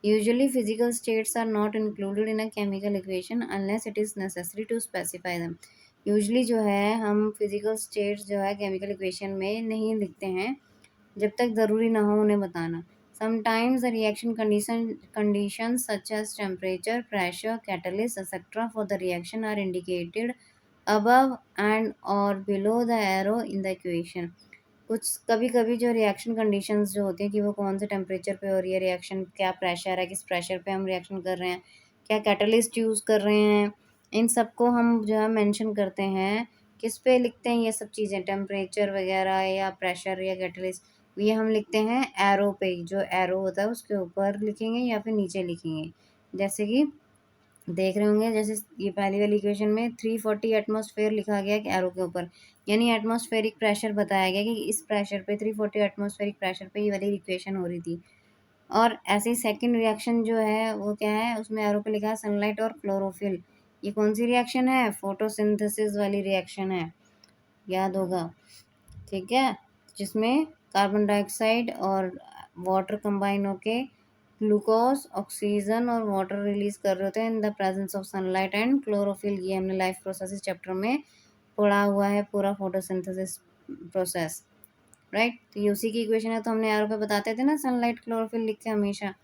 Usually, physical states are not included in a chemical equation unless it is necessary to specify them. Usually जो है हम physical states जो है chemical equation में नहीं लिखते हैं जब तक ज़रूरी ना हो उन्हें बताना. Sometimes the reaction conditions such as temperature, pressure, catalyst, etc. for the reaction are indicated above and or below the arrow in the equation. कुछ कभी कभी जो रिएक्शन कंडीशंस जो होती हैं कि वो कौन से टेम्परेचर पे हो रही है रिएक्शन, क्या प्रेशर है, किस प्रेशर पे हम रिएक्शन कर रहे हैं, क्या कैटलिस्ट यूज़ कर रहे हैं, इन सबको हम जो है मेंशन करते हैं। किस पे लिखते हैं ये सब चीज़ें? टेम्परेचर वगैरह या प्रेशर या कैटलिस्ट, ये हम लिखते हैं एरो पे। जो एरो होता है उसके ऊपर लिखेंगे या फिर नीचे लिखेंगे। जैसे कि देख रहे होंगे, जैसे ये पहली वाली इक्वेशन में 340 एटमॉस्फेयर लिखा गया है एरो के ऊपर, यानी एटमॉस्फेरिक प्रेशर बताया गया कि इस प्रेशर पे 340 एटमॉस्फेरिक प्रेशर पे ये वाली इक्वेशन हो रही थी। और ऐसे ही सेकंड रिएक्शन जो है वो क्या है, उसमें एरो पे लिखा है सनलाइट और क्लोरोफिल। ये कौन सी रिएक्शन है? फोटोसिंथेसिस वाली रिएक्शन है, याद होगा। ठीक है, जिसमें कार्बन डाइऑक्साइड और वाटर कंबाइन होके ग्लूकोज, ऑक्सीजन और वाटर रिलीज कर रहे होते हैं in the presence of sunlight and chlorophyll. ये हमने लाइफ प्रोसेस चैप्टर में पढ़ा हुआ है, पूरा फोटोसिंथेसिस प्रोसेस, राइट। तो ये उसी की इक्वेशन है, तो हमने आर पे बताते थे ना सनलाइट क्लोरोफिल लिख के हमेशा।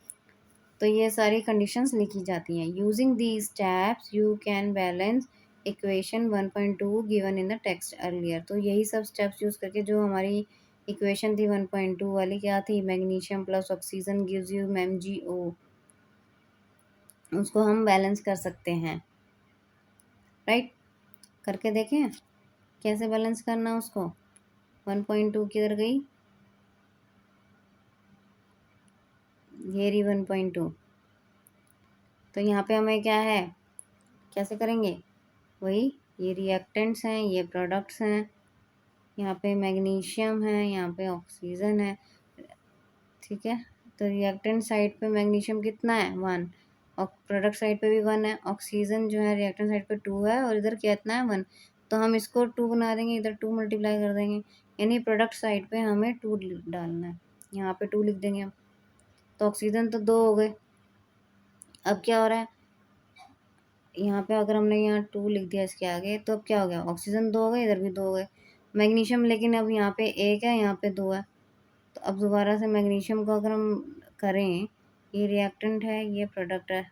तो ये सारी कंडीशंस लिखी जाती हैं। Using these steps you can balance equation 1.2 given in the text earlier. तो यही सब स्टेप्स यूज़ करके जो हमारी इक्वेशन थी 1.2 वाली, क्या थी? Magnesium plus oxygen gives you MgO, उसको हम बैलेंस कर सकते हैं, राइट। करके देखें कैसे बैलेंस करना उसको। 1.2 किधर गई? ये रही 1.2। तो यहाँ पे हमें क्या है, कैसे करेंगे? वही, ये रिएक्टेंट्स हैं, ये प्रोडक्ट्स हैं, यहाँ पे मैग्नीशियम है, यहाँ पे ऑक्सीजन है। ठीक है, तो रिएक्टेंट साइड पे मैग्नीशियम कितना है? 1, और प्रोडक्ट साइड पे भी 1 है। ऑक्सीजन जो है रिएक्टेंट साइड पे 2 है, और इधर कितना है? 1। तो हम इसको 2 बना देंगे, इधर 2 मल्टीप्लाई कर देंगे, यानी प्रोडक्ट साइड पे हमें 2 डालना है, यहाँ पे 2 लिख देंगे हम। तो ऑक्सीजन तो 2 हो गए। अब क्या हो रहा है, यहाँ पे अगर हमने यहाँ 2 लिख दिया इसके आगे, तो अब क्या हो गया? ऑक्सीजन 2 हो गए, इधर भी 2 हो गए। मैग्नीशियम लेकिन अब यहाँ पे 1 है, यहाँ पे 2 है। तो अब दोबारा से मैग्नीशियम को अगर हम करें, ये रिएक्टेंट है, ये प्रोडक्ट है।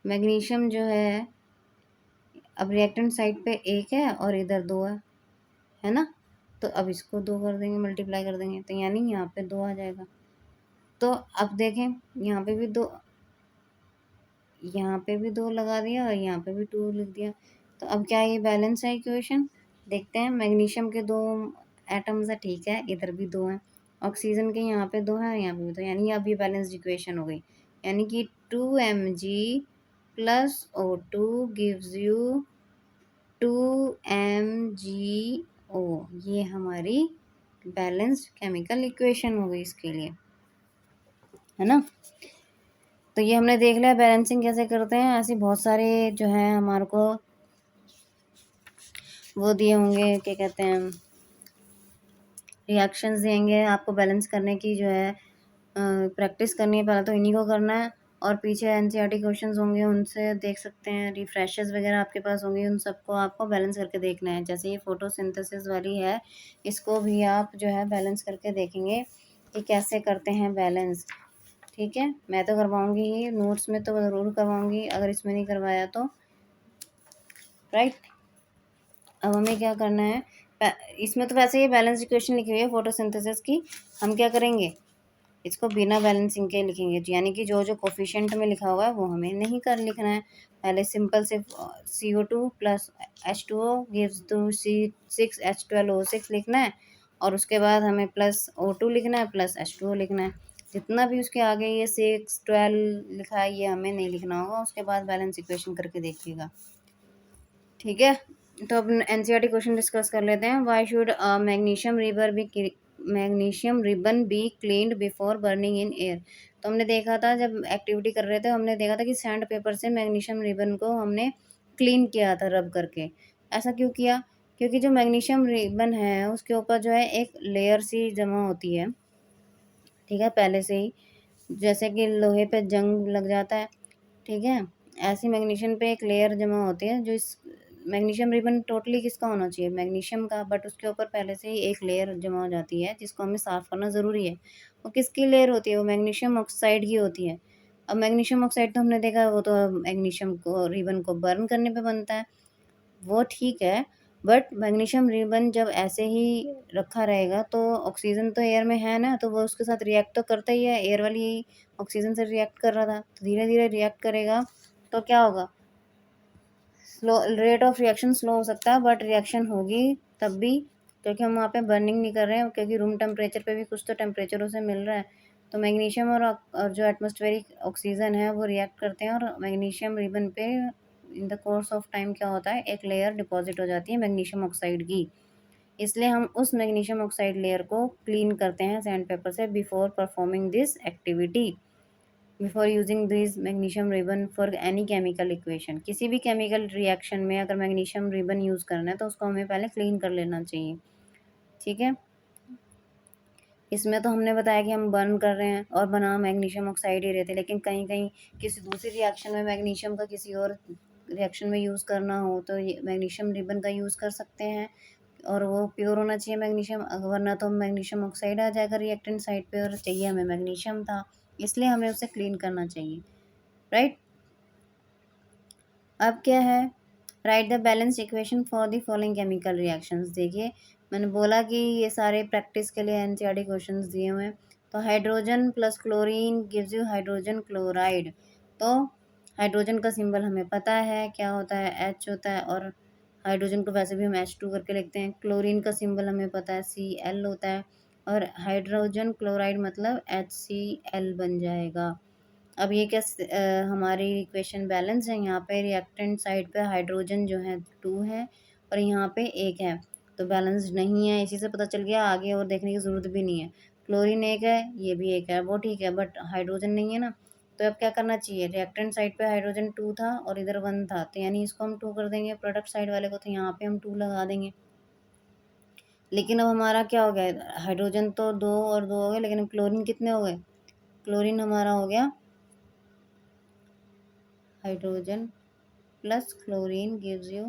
मैग्नीशियम जो है अब रिएक्टेंट साइड पे 1 है और इधर 2 है ना। तो अब इसको 2 कर देंगे, मल्टीप्लाई कर देंगे, तो यानी यहाँ पे 2 आ जाएगा। तो अब देखें, यहाँ पे भी 2, यहाँ पे भी 2 लगा दिया और यहाँ पे भी 2 लिख दिया। तो अब क्या ये बैलेंस है इक्वेशन? देखते हैं। मैग्नीशियम के 2 एटम्स है, ठीक है, इधर भी 2 हैं। ऑक्सीजन के यहाँ पे 2 है, यहाँ पे भी 2, यानी अब ये बैलेंस्ड इक्वेशन हो गई। यानी कि 2Mg plus O2 gives you 2MgO। ये हमारी बैलेंस्ड केमिकल इक्वेशन हो गई इसके लिए, है ना। तो ये हमने देख लिया बैलेंसिंग कैसे करते हैं। ऐसे बहुत सारे जो है हमारे को वो दिए होंगे, क्या कहते हैं, रिएक्शंस देंगे आपको बैलेंस करने की, जो है प्रैक्टिस करनी है। पहले तो इन्हीं को करना है, और पीछे एनसीईआरटी क्वेश्चंस होंगे, उनसे देख सकते हैं। रिफ्रेशेस वगैरह आपके पास होंगे, उन सबको आपको बैलेंस करके देखना है। जैसे ये फोटोसिंथेसिस वाली है, इसको भी आप जो है बैलेंस करके देखेंगे कि कैसे करते हैं बैलेंस। ठीक है, मैं तो करवाऊँगी ही, नोट्स में तो ज़रूर करवाऊँगी, अगर इसमें नहीं करवाया तो, राइट। अब हमें क्या करना है, इसमें तो वैसे ही बैलेंस इक्वेशन लिखी हुई है फोटोसिंथेसिस की। हम क्या करेंगे, इसको बिना बैलेंसिंग के लिखेंगे, यानी कि जो जो कोफिशिएंट में लिखा हुआ है वो हमें नहीं कर लिखना है। पहले सिंपल से CO2 plus H2O gives to C6H12O6 लिखना है, और उसके बाद हमें प्लस O2 लिखना है प्लस H2O लिखना है। जितना भी उसके आगे ये 6 12 लिखा है ये हमें नहीं लिखना होगा, उसके बाद बैलेंस इक्वेशन करके देखिएगा। ठीक है, तो अब NCERT क्वेश्चन डिस्कस कर लेते हैं। Why should magnesium ribbon be cleaned before burning in air. तो हमने देखा था जब एक्टिविटी कर रहे थे, हमने देखा था कि सैंड पेपर से मैग्नीशियम रिबन को हमने क्लीन किया था रब करके। ऐसा क्यों किया, क्योंकि जो मैग्नीशियम रिबन है उसके ऊपर जो है एक लेयर सी जमा होती है, ठीक है, पहले से ही, जैसे कि लोहे पे जंग लग जाता है, ठीक है, ऐसी मैग्नीशियम पे एक लेयर जमा होती है। जो इस मैग्नीशियम रिबन टोटली किसका होना चाहिए, मैग्नीशियम का, बट उसके ऊपर पहले से ही एक लेयर जमा हो जाती है जिसको हमें साफ़ करना ज़रूरी है। वो किसकी लेयर होती है, वो मैग्नीशियम ऑक्साइड की होती है। अब मैग्नीशियम ऑक्साइड तो हमने देखा वो तो मैग्नीशियम को रिबन को बर्न करने पे बनता है, वो ठीक है, बट मैग्नीशियम रिबन जब ऐसे ही रखा रहेगा तो ऑक्सीजन तो एयर में है ना, तो वो उसके साथ रिएक्ट तो करता ही है, एयर वाली ऑक्सीजन से रिएक्ट कर रहा था, तो धीरे धीरे रिएक्ट करेगा तो क्या होगा, slow, rate of reaction slow हो सकता है, बट रिएक्शन होगी तब भी, क्योंकि हम वहाँ पे बर्निंग नहीं कर रहे हैं, क्योंकि रूम टेम्परेचर पे भी कुछ तो टेम्परेचर उसे मिल रहा है। तो मैग्नीशियम और जो एटमॉस्फेरिक ऑक्सीजन है वो रिएक्ट करते हैं, और मैग्नीशियम रिबन पे in the course of time क्या होता है, एक लेयर डिपॉजिट हो जाती है मैग्नीशियम ऑक्साइड की। इसलिए हम उस मैग्नीशियम ऑक्साइड लेयर को क्लीन करते हैं सैंड पेपर से before performing this activity, before using this magnesium ribbon for any chemical equation. किसी भी केमिकल रिएक्शन में अगर मैग्नीशियम रिबन यूज़ करना है तो उसको हमें पहले क्लीन कर लेना चाहिए। ठीक है, इसमें तो हमने बताया कि हम बर्न कर रहे हैं और बना मैग्नीशियम ऑक्साइड ही रहते, लेकिन कहीं कहीं किसी दूसरी रिएक्शन में मैग्नीशियम का किसी और रिएक्शन में यूज़ करना हो तो ये मैग्नीशियम रिबन का यूज़ कर सकते हैं, और वो प्योर होना चाहिए मैग्नीशियम, वरना तो मैग्नीशियम ऑक्साइड आ जाएगा रिएक्टेंट साइड पे, और चाहिए हमें मैग्नीशियम था, इसलिए हमें उसे क्लीन करना चाहिए, राइट। अब क्या है, right the balance equation for the following chemical reactions. देखिए मैंने बोला कि ये सारे प्रैक्टिस के लिए एनसीईआरटी क्वेश्चंस दिए हुए हैं। तो hydrogen plus chlorine gives you hydrogen chloride. तो हाइड्रोजन का सिंबल हमें पता है क्या होता है, H होता है, और हाइड्रोजन को वैसे भी हम H2 करके लिखते हैं। क्लोरीन का सिंबल हमें पता है Cl होता है, और हाइड्रोजन क्लोराइड मतलब HCl बन जाएगा। अब ये क्या हमारी इक्वेशन बैलेंस है, यहाँ पे रिएक्टेंट साइड पे हाइड्रोजन जो है 2 है और यहाँ पे 1 है, तो बैलेंस नहीं है, इसी से पता चल गया, आगे और देखने की ज़रूरत भी नहीं है। क्लोरीन 1 है, ये भी 1 है, वो ठीक है, बट हाइड्रोजन नहीं है ना। तो अब क्या करना चाहिए, रिएक्टेंट साइड पे हाइड्रोजन 2 था और इधर 1 था, तो यानी इसको हम 2 कर देंगे, प्रोडक्ट साइड वाले को तो यहाँ पे हम 2 लगा देंगे। लेकिन अब हमारा क्या हो गया, हाइड्रोजन तो 2 और 2 हो गए, लेकिन क्लोरीन कितने हो गए, क्लोरीन हमारा हो गया hydrogen plus chlorine gives you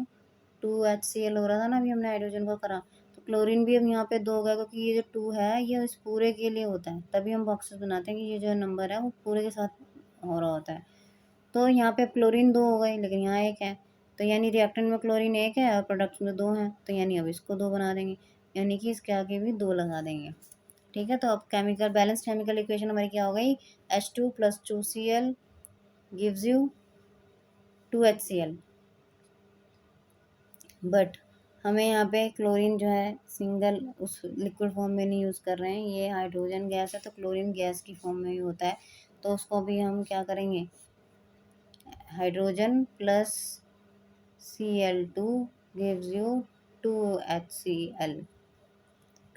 2HCl हो रहा था ना, अभी हमने हाइड्रोजन को करा, तो क्लोरीन भी अब यहाँ पे 2 होगा, क्योंकि ये जो 2 है ये इस पूरे के लिए होता है, तभी हम बॉक्सेस बनाते हैं कि ये जो नंबर है वो पूरे के साथ हो रहा होता है। तो यहाँ पे क्लोरीन 2 हो गए, लेकिन यहाँ 1 है, तो यानी रिएक्टेंट में क्लोरीन 1 है और प्रोडक्ट में 2 है, तो यानी अब इसको 2 बना देंगे, यानी कि इसके आगे भी 2 लगा देंगे। ठीक है, तो अब केमिकल बैलेंस केमिकल इक्वेशन हमारी क्या हो गई, H2 plus 2Cl gives you 2HCl। But हमें यहाँ पे क्लोरीन जो है सिंगल उस लिक्विड फॉर्म में नहीं यूज़ कर रहे हैं, ये हाइड्रोजन गैस है तो क्लोरीन गैस की फॉर्म में ही होता है, तो उसको भी हम क्या करेंगे, hydrogen plus Cl2 gives you 2HCl।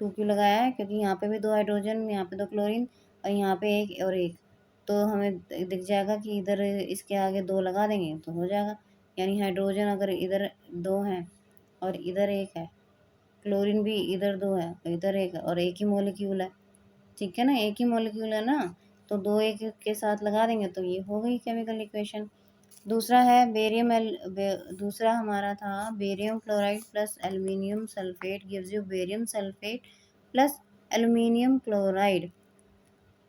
2 क्यों लगाया है, क्योंकि यहाँ पे भी 2 हाइड्रोजन, यहाँ पे 2 क्लोरीन, और यहाँ पे 1 और 1, तो हमें दिख जाएगा कि इधर इसके आगे 2 लगा देंगे तो हो जाएगा, यानी हाइड्रोजन अगर इधर 2 है और इधर 1 है, क्लोरीन भी इधर 2 है और इधर 1 है, और एक ही मॉलिक्यूल है, ठीक है ना, एक ही मॉलिक्यूल है ना, तो 2 एक के साथ लगा देंगे तो ये हो गई केमिकल इक्वेशन। दूसरा है दूसरा हमारा था barium chloride plus aluminium sulphate gives you barium sulphate plus aluminium chloride.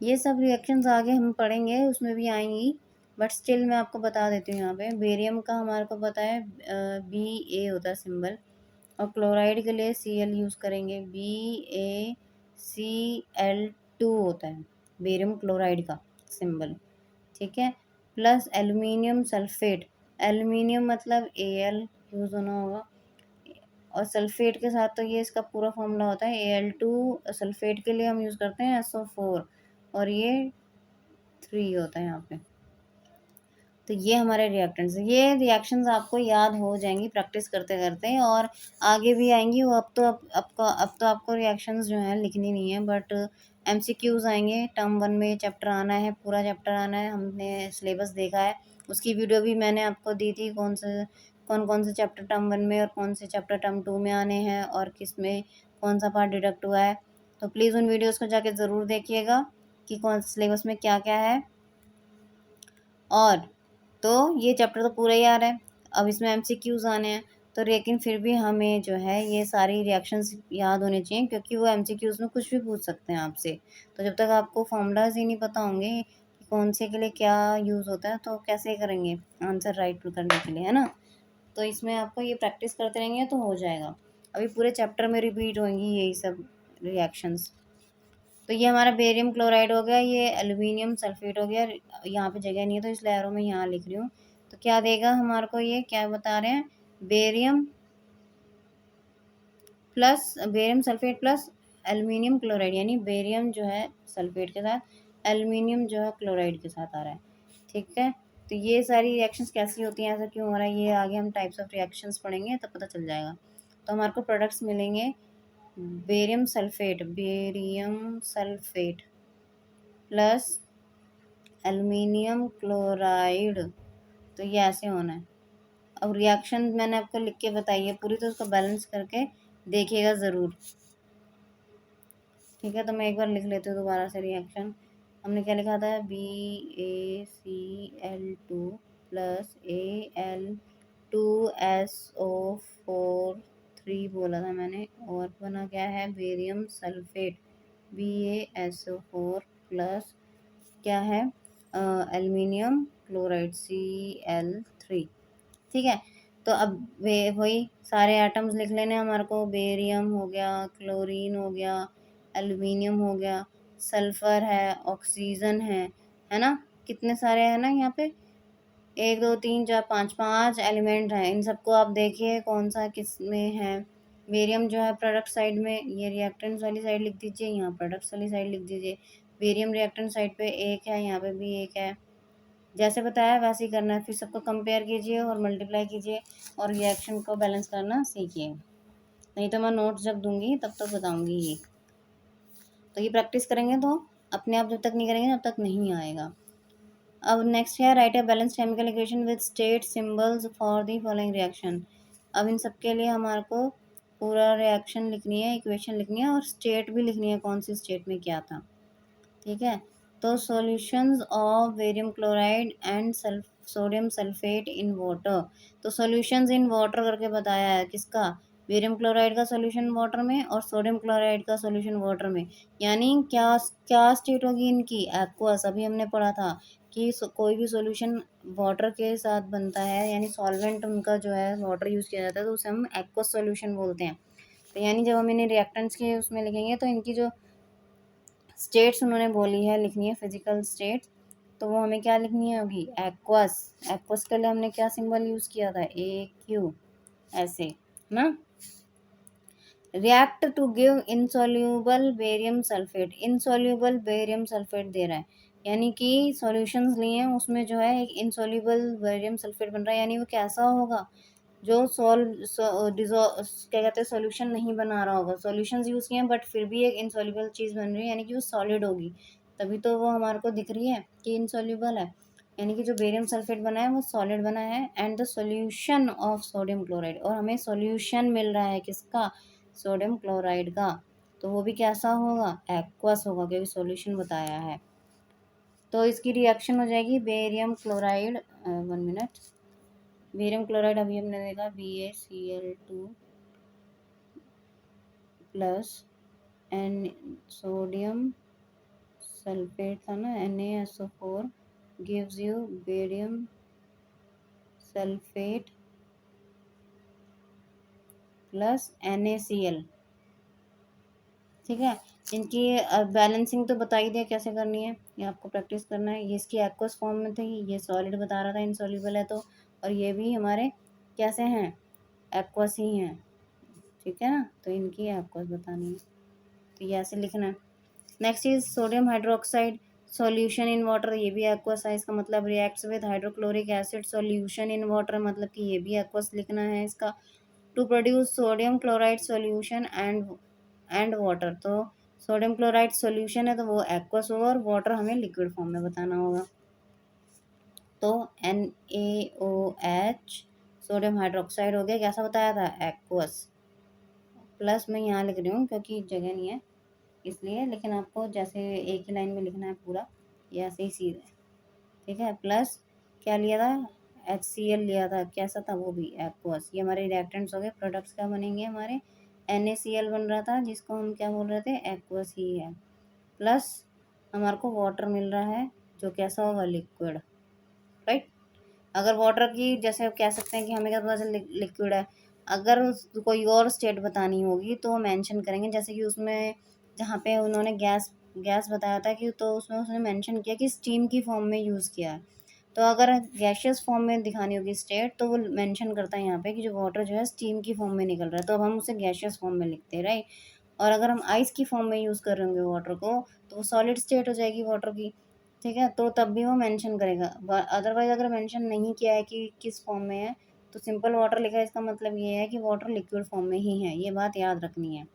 ये सब रिएक्शंस आगे हम पढ़ेंगे उसमें भी आएंगी, बट स्टिल मैं आपको बता देती हूँ। यहाँ पे बेरियम का हमारे को पता है BA होता है सिंबल, और क्लोराइड के लिए Cl यूज़ करेंगे, BaCl2 होता है बेरियम क्लोराइड का सिंबल, ठीक है। प्लस एल्यूमिनियम सल्फेट, एल्यूमिनियम मतलब Al यूज़ होना होगा, और सल्फेट के साथ तो ये इसका पूरा फॉर्मूला होता है Al2, सल्फेट के लिए हम यूज़ करते हैं SO4, और ये 3 होता है यहाँ पे। तो ये हमारे रिएक्टेंट्स, ये रिएक्शंस आपको याद हो जाएंगी प्रैक्टिस करते करते, और आगे भी आएंगी वो। अब तो आपको रिएक्शंस जो हैं लिखनी नहीं है, बट एमसीक्यूज आएंगे। टर्म 1 में चैप्टर आना है, पूरा चैप्टर आना है, हमने सिलेबस देखा है, उसकी वीडियो भी मैंने आपको दी थी, कौन कौन से चैप्टर टर्म 1 में और कौन से चैप्टर टर्म 2 में आने हैं, और किस में कौन सा पार्ट डिडक्ट हुआ है। तो प्लीज़ उन वीडियोज़ को जाके ज़रूर देखिएगा कि कौन सिलेबस में क्या क्या है। और तो ये चैप्टर तो पूरा ही आ रहा है, अब इसमें एमसीक्यूज आने हैं, तो लेकिन फिर भी हमें जो है ये सारी रिएक्शंस याद होने चाहिए, क्योंकि वो एमसीक्यूज में कुछ भी पूछ सकते हैं आपसे। तो जब तक आपको फॉर्मूलाज ही नहीं पता होंगे कि कौन से के लिए क्या यूज़ होता है, तो कैसे करेंगे आंसर राइट करने के लिए, है ना। तो इसमें आपको ये प्रैक्टिस करते रहेंगे तो हो जाएगा। अभी पूरे चैप्टर में रिपीट होंगी यही सब रिएक्शंस। तो ये हमारा बेरियम क्लोराइड हो गया, ये एल्यूमिनियम सल्फेट हो गया। यहाँ पे जगह नहीं है तो इसलिए एरो में यहाँ लिख रही हूँ। तो क्या देगा हमारे को, ये क्या बता रहे हैं, barium barium sulphate plus aluminium chloride, यानी बेरियम जो है सल्फेट के साथ, एल्यूमिनियम जो है क्लोराइड के साथ आ रहा है, ठीक है। तो ये सारी रिएक्शंस कैसी होती हैं, ऐसा क्यों हो रहा है, ये आगे हम टाइप्स ऑफ रिएक्शंस पढ़ेंगे तब पता चल जाएगा। तो हमारे को प्रोडक्ट्स मिलेंगे barium sulphate plus aluminium chloride, तो ये ऐसे होना है। अब रिएक्शन मैंने आपको लिख के बताई है पूरी, तो उसको बैलेंस करके देखिएगा ज़रूर, ठीक है। तो मैं एक बार लिख लेती हूँ दोबारा से रिएक्शन। हमने क्या लिखा था, BaCl2 प्लस Al2SO4 बोला था मैंने, और बना क्या है, बेरियम सल्फेट BaSO4 प्लस क्या है, एल्युमिनियम क्लोराइड Cl3, ठीक है। तो अब वे वही सारे एटम्स लिख लेने हमारे को, बेरियम हो गया, क्लोरीन हो गया, एल्युमिनियम हो गया, सल्फर है, ऑक्सीजन है ना। कितने सारे हैं ना यहाँ पे, 1 2 3 4 5, 5 एलिमेंट हैं। इन सबको आप देखिए कौन सा किस में है। बेरियम जो है प्रोडक्ट साइड में, ये रिएक्टेंट्स वाली साइड लिख दीजिए, यहाँ प्रोडक्ट्स वाली साइड लिख दीजिए। बेरियम रिएक्टेंट साइड पे 1 है, यहाँ पे भी 1 है। जैसे बताया वैसे ही करना है, फिर सबको कंपेयर कीजिए और मल्टीप्लाई कीजिए, और रिएक्शन को बैलेंस करना सीखिए। नहीं तो मैं नोट्स जब दूंगी तब तक बताऊंगी ये। तो ये प्रैक्टिस करेंगे तो अपने आप, जब तक नहीं करेंगे तब तक नहीं आएगा। अब नेक्स्ट है, right a balance chemical equation with state symbols for the following reaction. अब इन सब के लिए हमारे को पूरा रिएक्शन लिखनी है, इक्वेशन लिखनी है, और स्टेट भी लिखनी है, कौन सी स्टेट में क्या था, ठीक है। तो solutions of barium chloride and sodium sulphate in water, तो सॉल्यूशंस इन वाटर करके बताया है, किसका, बेरियम क्लोराइड का सॉल्यूशन वाटर में और सोडियम क्लोराइड का सॉल्यूशन वाटर में। यानी क्या क्या स्टेट होगी इनकी, एक्वस। अभी हमने पढ़ा था कि कोई भी सॉल्यूशन वाटर के साथ बनता है, यानी सॉल्वेंट उनका जो है वाटर यूज़ किया जाता है, तो उसे हम एक्वस सॉल्यूशन बोलते हैं। तो यानी जब हम इन्हें रिएक्टेंट्स के उसमें लिखेंगे तो इनकी जो स्टेट्स उन्होंने बोली है लिखनी है, फिजिकल स्टेट्स, तो वो हमें क्या लिखनी है होगी, एक्वस। एक्वस के लिए हमने क्या सिंबल यूज़ किया था, AQ, ऐसे ना। React to give insoluble barium sulphate, insoluble barium sulphate दे रहा है, यानी कि सॉल्यूशंस लिए हैं उसमें जो है एक इनसॉल्यूबल बेरियम सल्फेट बन रहा है। यानी वो कैसा होगा, जो क्या कहते हैं, सॉल्यूशन नहीं बना रहा होगा। सॉल्यूशंस यूज़ किए हैं बट फिर भी एक इनसॉल्यूबल चीज़ बन रही है, यानी कि वो सॉलिड होगी, तभी तो वो हमारे को दिख रही है कि इनसॉल्यूबल है। यानी कि जो बेरियम सल्फेट बना है वो सॉलिड बना है, and the solution of sodium chloride, और हमें सॉल्यूशन मिल रहा है किसका, सोडियम क्लोराइड का। तो वो भी कैसा होगा, एक्वस होगा, क्योंकि सॉल्यूशन बताया है। तो इसकी रिएक्शन हो जाएगी barium chloride, 1 minute, barium chloride अभी हमने देखा BaCl2 plus N sodium sulphate था ना, NaSO4 gives you barium sulphate plus NaCl। ठीक है, इनकी बैलेंसिंग तो बता ही दिया कैसे करनी है, ये आपको प्रैक्टिस करना है। ये इसकी एक्वस फॉर्म में थी, ये सॉलिड बता रहा था इनसॉल्युबल है तो, और ये भी हमारे कैसे हैं, एक्वस ही हैं। ठीक है ना, तो इनकी एक्वस बतानी है, तो ये ऐसे लिखना है। Next is sodium hydroxide solution in water, ये भी एक्वस है, इसका मतलब reacts with hydrochloric acid solution in water, मतलब कि ये भी एक्वस लिखना है इसका। To produce sodium chloride solution and water, तो सोडियम क्लोराइड सॉल्यूशन है तो वो एक्वस होगा, और वाटर हमें लिक्विड फॉर्म में बताना होगा। तो NaOH सोडियम हाइड्रोक्साइड हो गया, कैसा बताया था, एक्वस। प्लस मैं यहाँ लिख रही हूँ क्योंकि जगह नहीं है इसलिए, लेकिन आपको जैसे एक ही लाइन में लिखना है पूरा, ये ऐसे ही सीधे। ठीक है, प्लस क्या लिया था, HCl लिया था, कैसा था वो भी एक्वस। ये हमारे रिएक्टेंट्स हो गए, प्रोडक्ट्स क्या बनेंगे हमारे, NaCl बन रहा था जिसको हम क्या बोल रहे थे, एक्वस ही है। प्लस हमारे को वाटर मिल रहा है जो कैसा होगा, लिक्विड। राइट, अगर वाटर की जैसे आप कह सकते हैं कि हमें क्या पता चल लिक्विड है, अगर कोई और स्टेट बतानी होगी तो मेंशन करेंगे, जैसे कि उसमें जहाँ पे उन्होंने गैस गैस बताया था कि, तो उसमें उसने मेंशन किया कि स्टीम की फॉर्म में यूज़ किया है। तो अगर गैशियस फॉर्म में दिखानी होगी स्टेट तो वो मेंशन करता है यहाँ पे कि जो वाटर जो है स्टीम की फॉर्म में निकल रहा है, तो अब हम उसे गैशियस फॉर्म में लिखते हैं, राइट। और अगर हम आइस की फॉर्म में यूज़ कर रहे होंगे वाटर को तो वो सॉलिड स्टेट हो जाएगी वाटर की। ठीक है, तो तब भी वो मेंशन करेगा। अदरवाइज अगर मेंशन नहीं किया है कि किस फॉर्म में है तो सिंपल वाटर लिखा है, इसका मतलब ये है कि वाटर लिक्विड फॉर्म में ही है, ये बात याद रखनी है।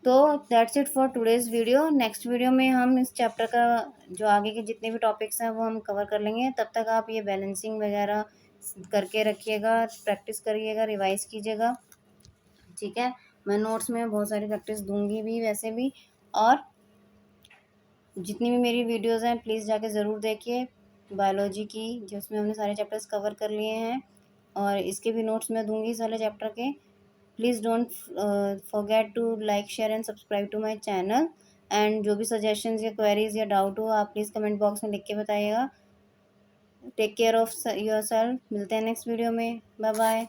तो that's it for today's video. Next video में हम इस चैप्टर का जो आगे के जितने भी टॉपिक्स हैं वो हम कवर कर लेंगे। तब तक आप ये बैलेंसिंग वगैरह करके रखिएगा, प्रैक्टिस करिएगा, रिवाइज कीजिएगा। ठीक है, मैं नोट्स में बहुत सारी प्रैक्टिस दूंगी भी वैसे भी, और जितनी भी मेरी वीडियोज़ हैं प्लीज़ जाके ज़रूर देखिए बायोलॉजी की, जिसमें हमने सारे चैप्टर्स कवर कर लिए हैं, और इसके भी नोट्स मैं दूंगी इस वाले चैप्टर के। Please don't forget to like share and subscribe to my channel. And जो भी सजेशंस या क्वेरीज या डाउट हो आप प्लीज़ कमेंट बॉक्स में लिख के बताइएगा। टेक केयर ऑफ़ योरसेल्फ, मिलते हैं नेक्स्ट वीडियो में, बाय बाय।